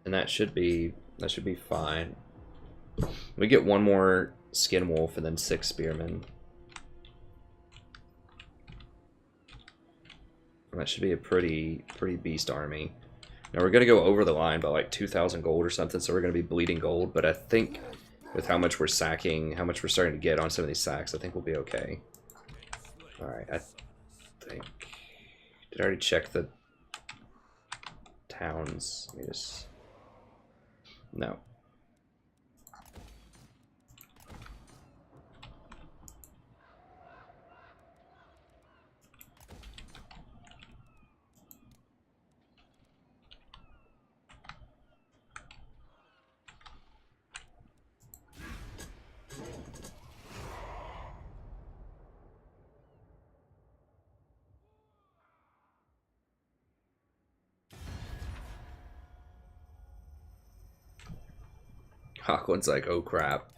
And that should be fine. We get 1 more skin wolf and then 6 spearmen. And that should be a pretty beast army. Now we're going to go over the line by like 2,000 gold or something, so we're going to be bleeding gold, but I think with how much we're sacking, how much we're starting to get on some of these sacks, I think we'll be okay. Alright, I think... Did I already check the towns? Let me just... No. Hochland's like, oh crap.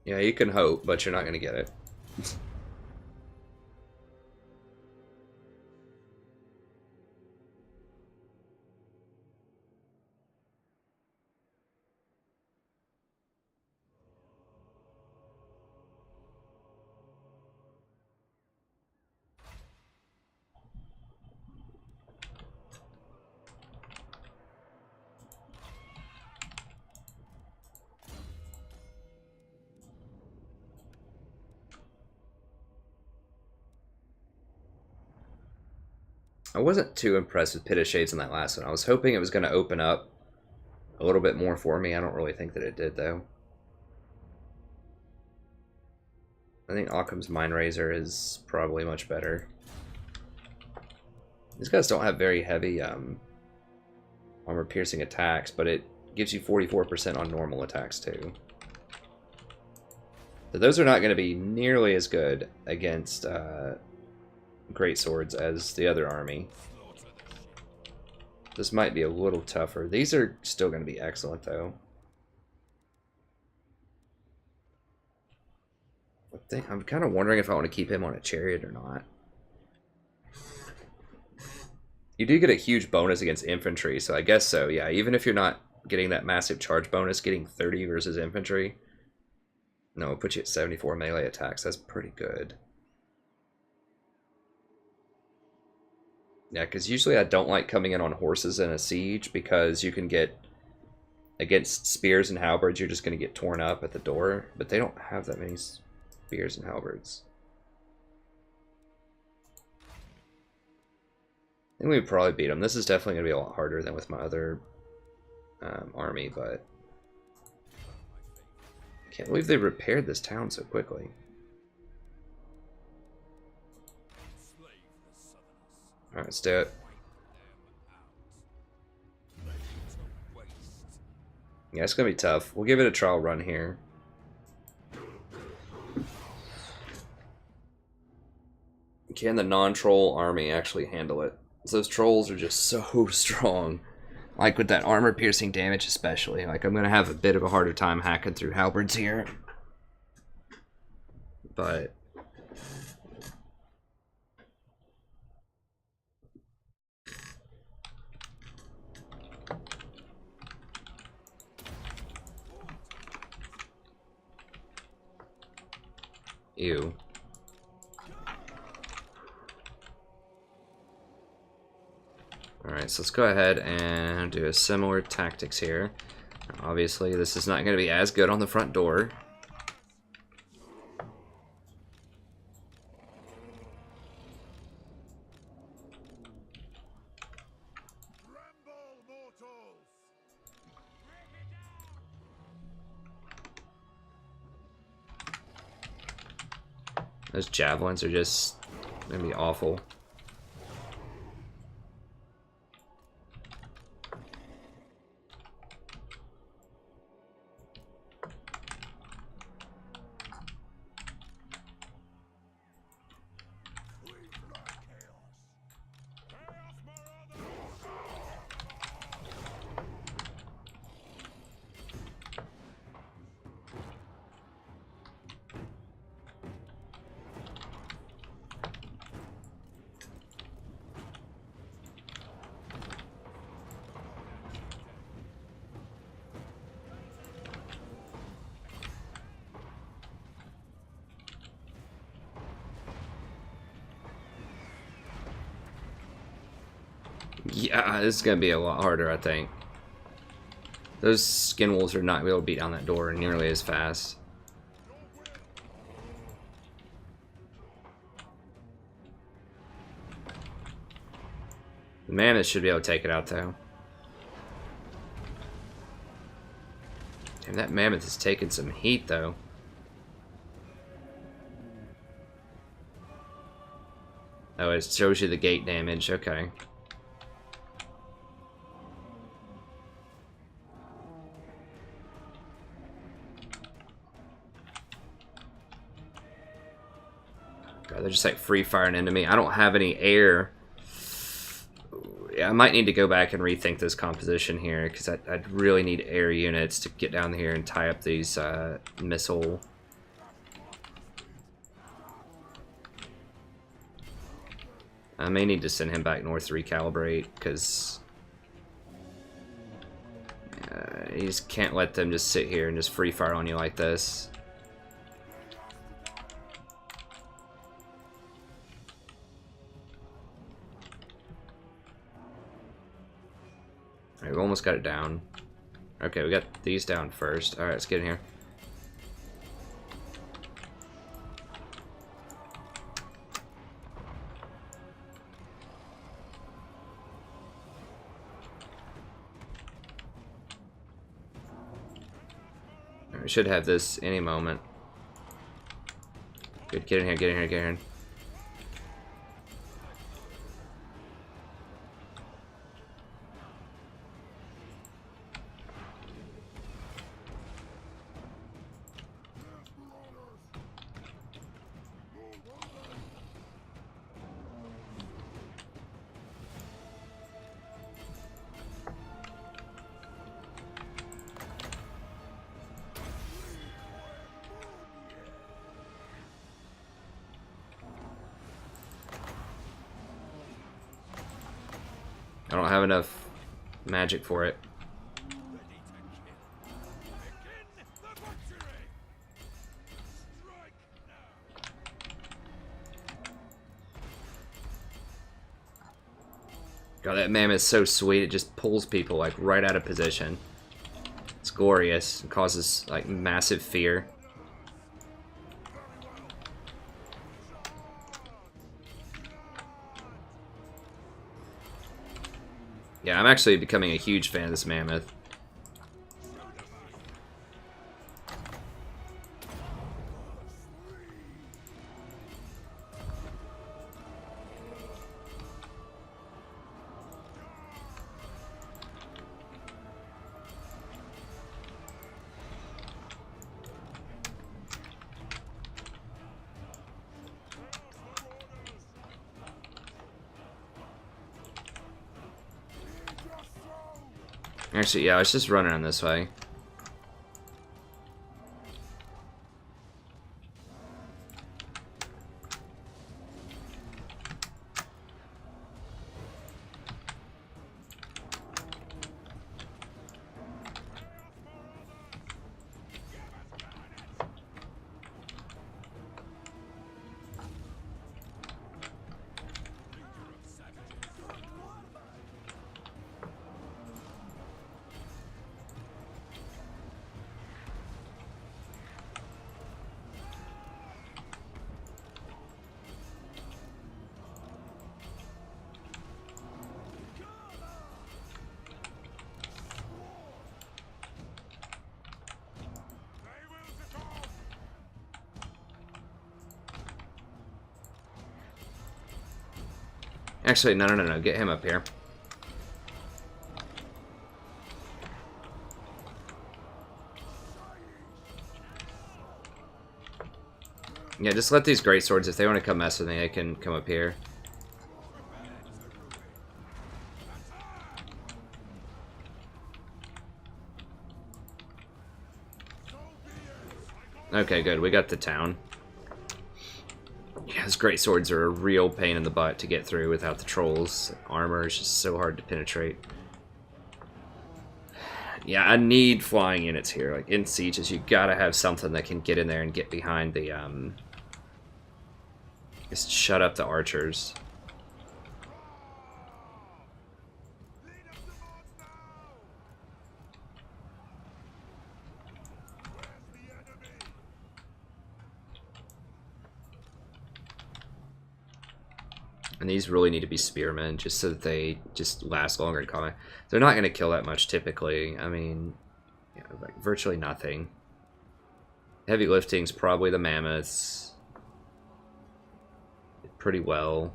Yeah, you can hope, but you're not going to get it. I wasn't too impressed with Pit of Shades in that last one. I was hoping it was going to open up a little bit more for me. I don't really think that it did, though. I think Occam's Mind Razor is probably much better. These guys don't have very heavy armor-piercing attacks, but it gives you 44% on normal attacks, too. So those are not going to be nearly as good against great swords as the other army. This might be a little tougher. These are still going to be excellent, though. I'm kind of wondering if I want to keep him on a chariot or not. You do get a huge bonus against infantry, so I guess so, yeah. Even if you're not getting that massive charge bonus, getting 30 versus infantry, no, it'll put you at 74 melee attacks. That's pretty good. Yeah, because usually I don't like coming in on horses in a siege because you can get, against spears and halberds, you're just going to get torn up at the door. But they don't have that many spears and halberds. I think we'd probably beat them. This is definitely going to be a lot harder than with my other army, but I can't believe they repaired this town so quickly. Alright, let's do it. Yeah, it's going to be tough. We'll give it a trial run here. Can the non-troll army actually handle it? Those trolls are just so strong. Like with that armor-piercing damage especially. Like I'm going to have a bit of a harder time hacking through halberds here. But ew. Alright, so let's go ahead and do a similar tactics here. Obviously, this is not going to be as good on the front door. Those javelins are just going to be awful. Yeah, this is going to be a lot harder, I think. Those skin wolves are not going to be able to beat down that door nearly as fast. The mammoth should be able to take it out, though. Damn, that mammoth is taking some heat, though. Oh, it shows you the gate damage. Okay. God, they're just like free firing into me. I don't have any air. Yeah, I might need to go back and rethink this composition here because I'd really need air units to get down here and tie up these missile. I may need to send him back north to recalibrate because you just can't let them just sit here and just free fire on you like this. Alright, we almost got it down. Okay, we got these down first. Alright, let's get in here. We should have this any moment. Good, get in here, get in here, get in here. I don't have enough magic for it. God, that mammoth is so sweet. It just pulls people like right out of position. It's glorious. It causes like massive fear. Yeah, I'm actually becoming a huge fan of this mammoth. Actually, yeah, I was just running on this way. Actually, no. Get him up here. Yeah, just let these great swords, if they want to come mess with me, they can come up here. Okay, good. We got the town. Yeah, those great swords are a real pain in the butt to get through without the trolls. Armor is just so hard to penetrate. Yeah, I need flying units here. Like, in sieges, you gotta have something that can get in there and get behind the, just shut up the archers. And these really need to be spearmen, just so that they just last longer in combat. They're not going to kill that much, typically. I mean, yeah, like virtually nothing. Heavy lifting's probably the mammoths. Pretty well.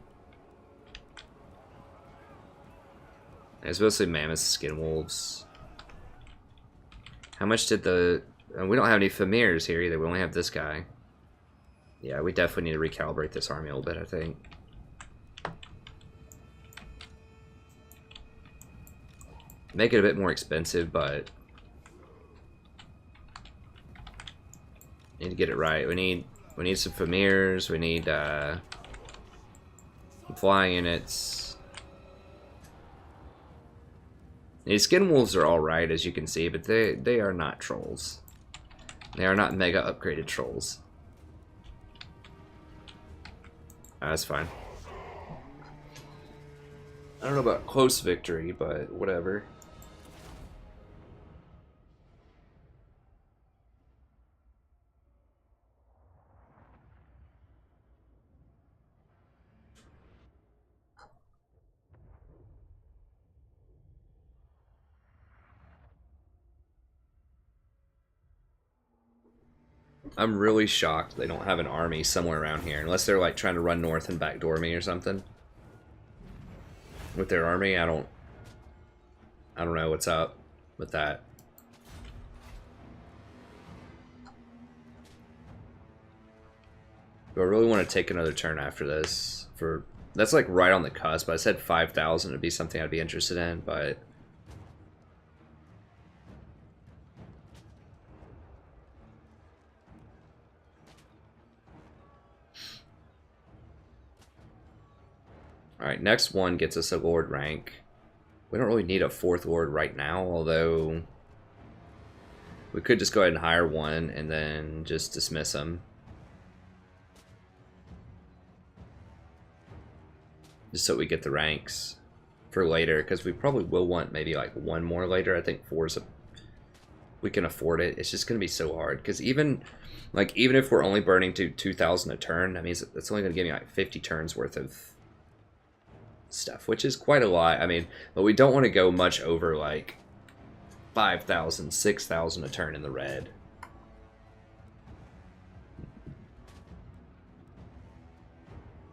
It's mostly mammoths, skin wolves. How much did the... we don't have any Famirs here either. We only have this guy. Yeah, we definitely need to recalibrate this army a little bit, I think. Make it a bit more expensive, but need to get it right. We need some Famirs. We need some flying units. These skin wolves are all right, as you can see, but they are not trolls. They are not mega upgraded trolls. That's fine. I don't know about close victory, but whatever. I'm really shocked they don't have an army somewhere around here. Unless they're like trying to run north and backdoor me or something. With their army, I don't know what's up with that. Do I really want to take another turn after this? That's like right on the cusp. I said 5,000 would be something I'd be interested in, but alright, next one gets us a Lord rank. We don't really need a 4th Lord right now, although we could just go ahead and hire one and then just dismiss him. Just so we get the ranks for later, because we probably will want maybe like one more later. I think 4 is we can afford it. It's just going to be so hard, because even if we're only burning to 2,000 a turn, that means that's only going to give me like 50 turns worth of stuff, which is quite a lot. I mean, but we don't want to go much over like 5,000, 6,000 a turn in the red.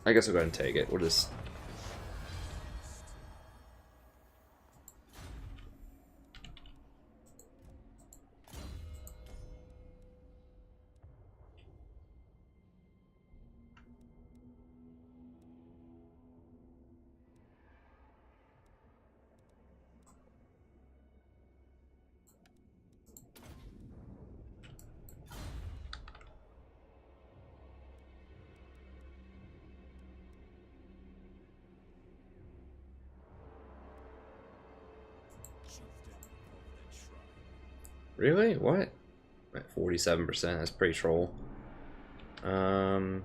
I guess we'll go ahead and take it. We'll just... Really? What? At 47%, that's pretty troll. Guess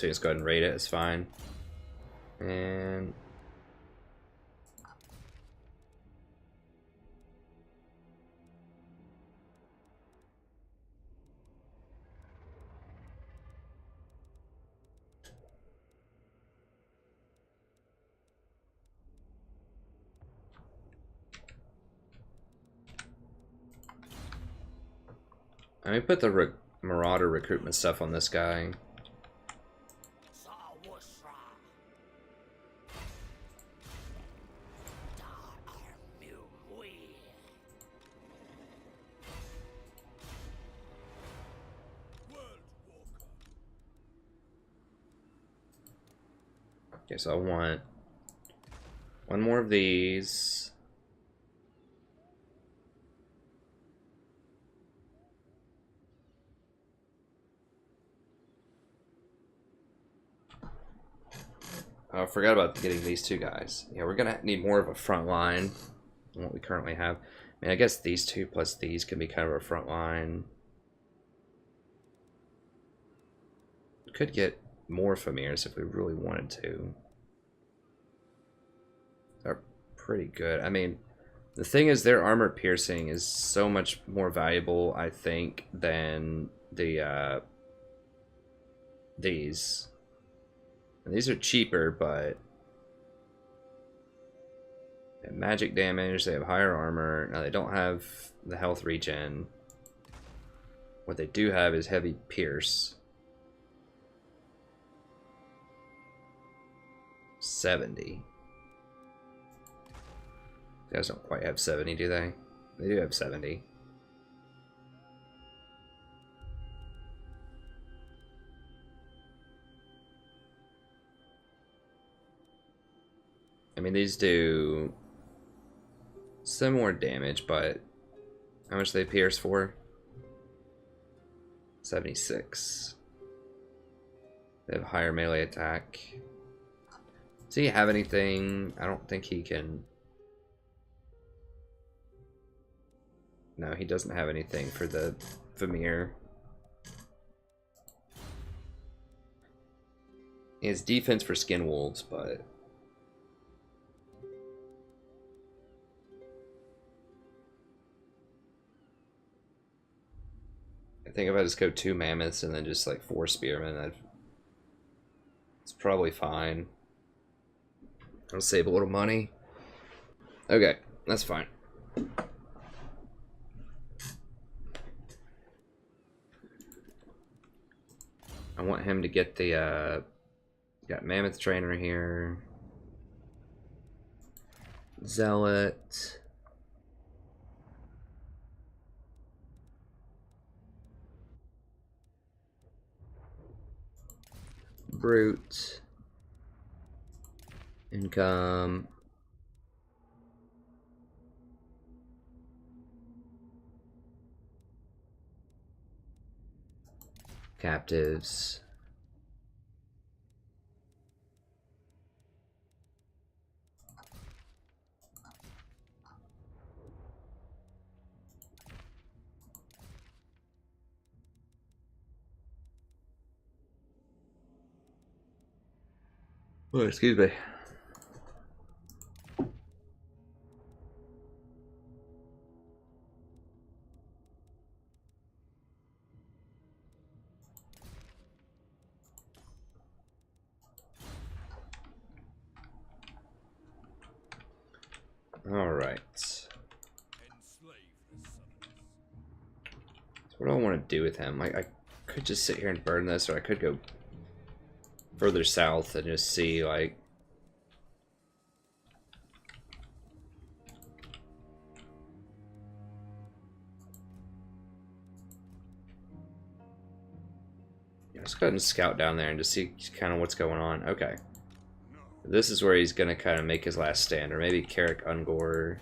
we just go ahead and rate it, it's fine. And let me put the Marauder recruitment stuff on this guy. Okay, so I want one more of these. Oh, I forgot about getting these 2 guys. Yeah, we're gonna need more of a front line than what we currently have. I mean, I guess these 2 plus these can be kind of a front line. We could get more Famirs if we really wanted to. They're pretty good. I mean, the thing is, their armor piercing is so much more valuable, I think, than the these. And these are cheaper, but they have magic damage, they have higher armor. Now they don't have the health regen. What they do have is heavy pierce. 70. You guys don't quite have 70, do they? They do have 70. I mean, these do similar damage, but how much do they pierce for? 76. They have higher melee attack. Does he have anything? I don't think he can. No, he doesn't have anything for the Famir. He has defense for skin wolves, but I think if I just go 2 mammoths and then just like 4 spearmen, it's probably fine. I'll save a little money. Okay, that's fine. I want him to get the, got Mammoth Trainer here. Zealot. Brute. Income. Captives. Oh, excuse me. All right. So what do I want to do with him? I could just sit here and burn this, or I could go further south and just see, like... Yeah, let's go ahead and scout down there and just see kind of what's going on. Okay. This is where he's going to kind of make his last stand, or maybe Carrick Ungor.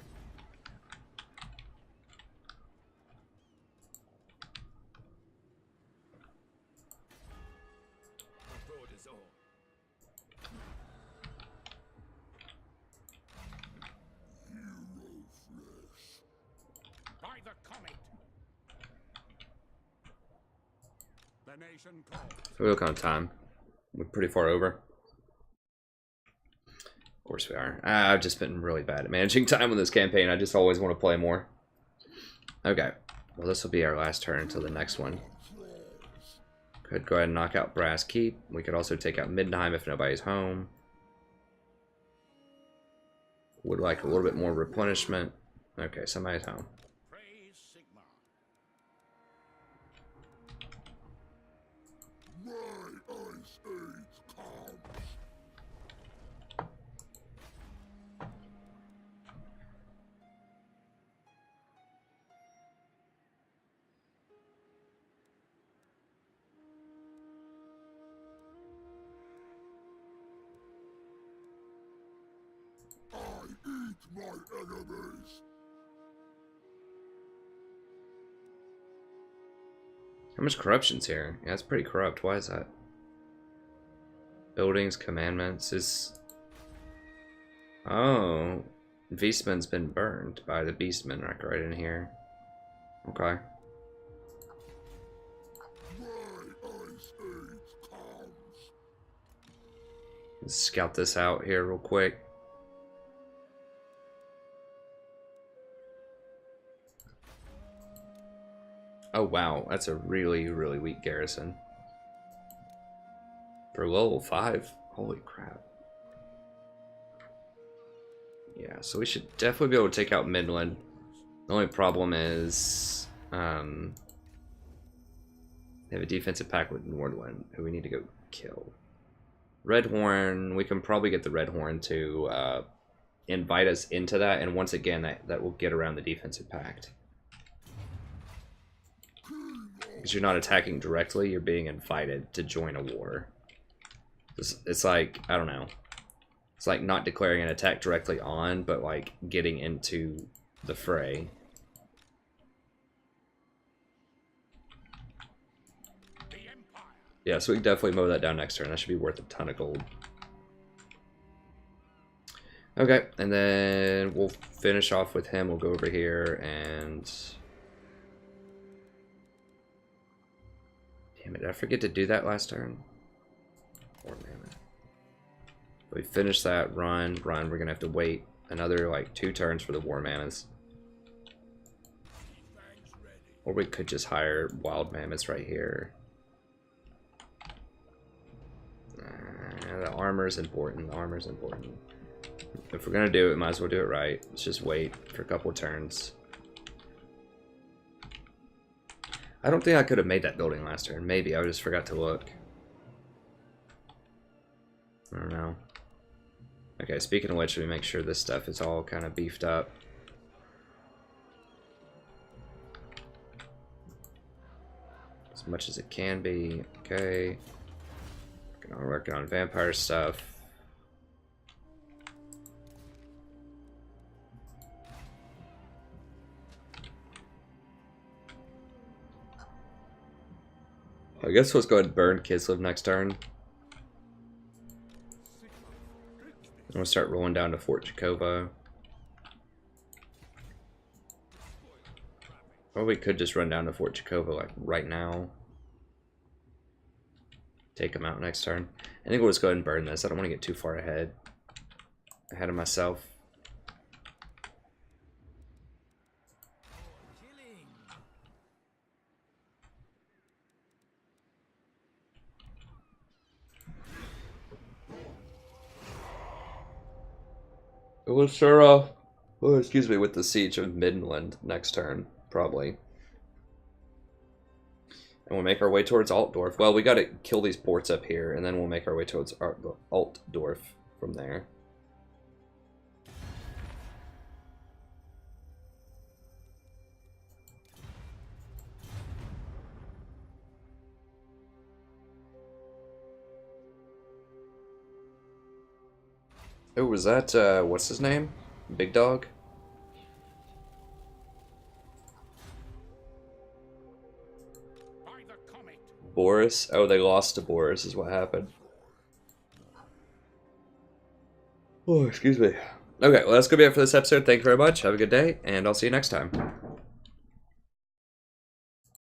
We look on time. We're pretty far over. Of course we are. I've just been really bad at managing time with this campaign. I just always want to play more. Okay. Well, this will be our last turn until the next one. Could go ahead and knock out Brass Keep. We could also take out Middenheim if nobody's home. Would like a little bit more replenishment. Okay, somebody's home. My enemies. How much corruption's here? Yeah, it's pretty corrupt. Why is that? Buildings, commandments is... Oh. Beastman's been burned by the Beastman right in here. Okay. Let's scout this out here real quick. Oh wow, that's a really, really weak garrison. For level 5? Holy crap. Yeah, so we should definitely be able to take out Midland. The only problem is... they have a defensive pact with Nordland, who we need to go kill. Red Horn, we can probably get the Red Horn to invite us into that, and once again, that will get around the defensive pact. Because you're not attacking directly, you're being invited to join a war. It's like, I don't know. It's like not declaring an attack directly on, but like getting into the fray. Yeah, so we can definitely mow that down next turn. That should be worth a ton of gold. Okay, and then we'll finish off with him. We'll go over here and... Damn it, did I forget to do that last turn? War Mammoth. We finish that run. We're gonna have to wait another like 2 turns for the War Mammoths. Or we could just hire Wild Mammoths right here. The armor's important. The armor's important. If we're gonna do it, we might as well do it right. Let's just wait for a couple of turns. I don't think I could have made that building last turn. Maybe, I just forgot to look. I don't know. Okay, speaking of which, we make sure this stuff is all kind of beefed up. As much as it can be. Okay. Working on vampire stuff. I guess let's go ahead and burn Kislev next turn. I'm gonna start rolling down to Fort Jakova. Or we could just run down to Fort Jakova like right now. Take them out next turn. I think we'll just go ahead and burn this. I don't want to get too far ahead of myself. We'll start off, with the Siege of Midland next turn, probably. And we'll make our way towards Altdorf. Well, we gotta kill these ports up here, and then we'll make our way towards Altdorf from there. Oh, was that, what's his name? Big Dog? Boris? Oh, they lost to Boris is what happened. Oh, excuse me. Okay, well, that's going to be it for this episode. Thank you very much. Have a good day, and I'll see you next time.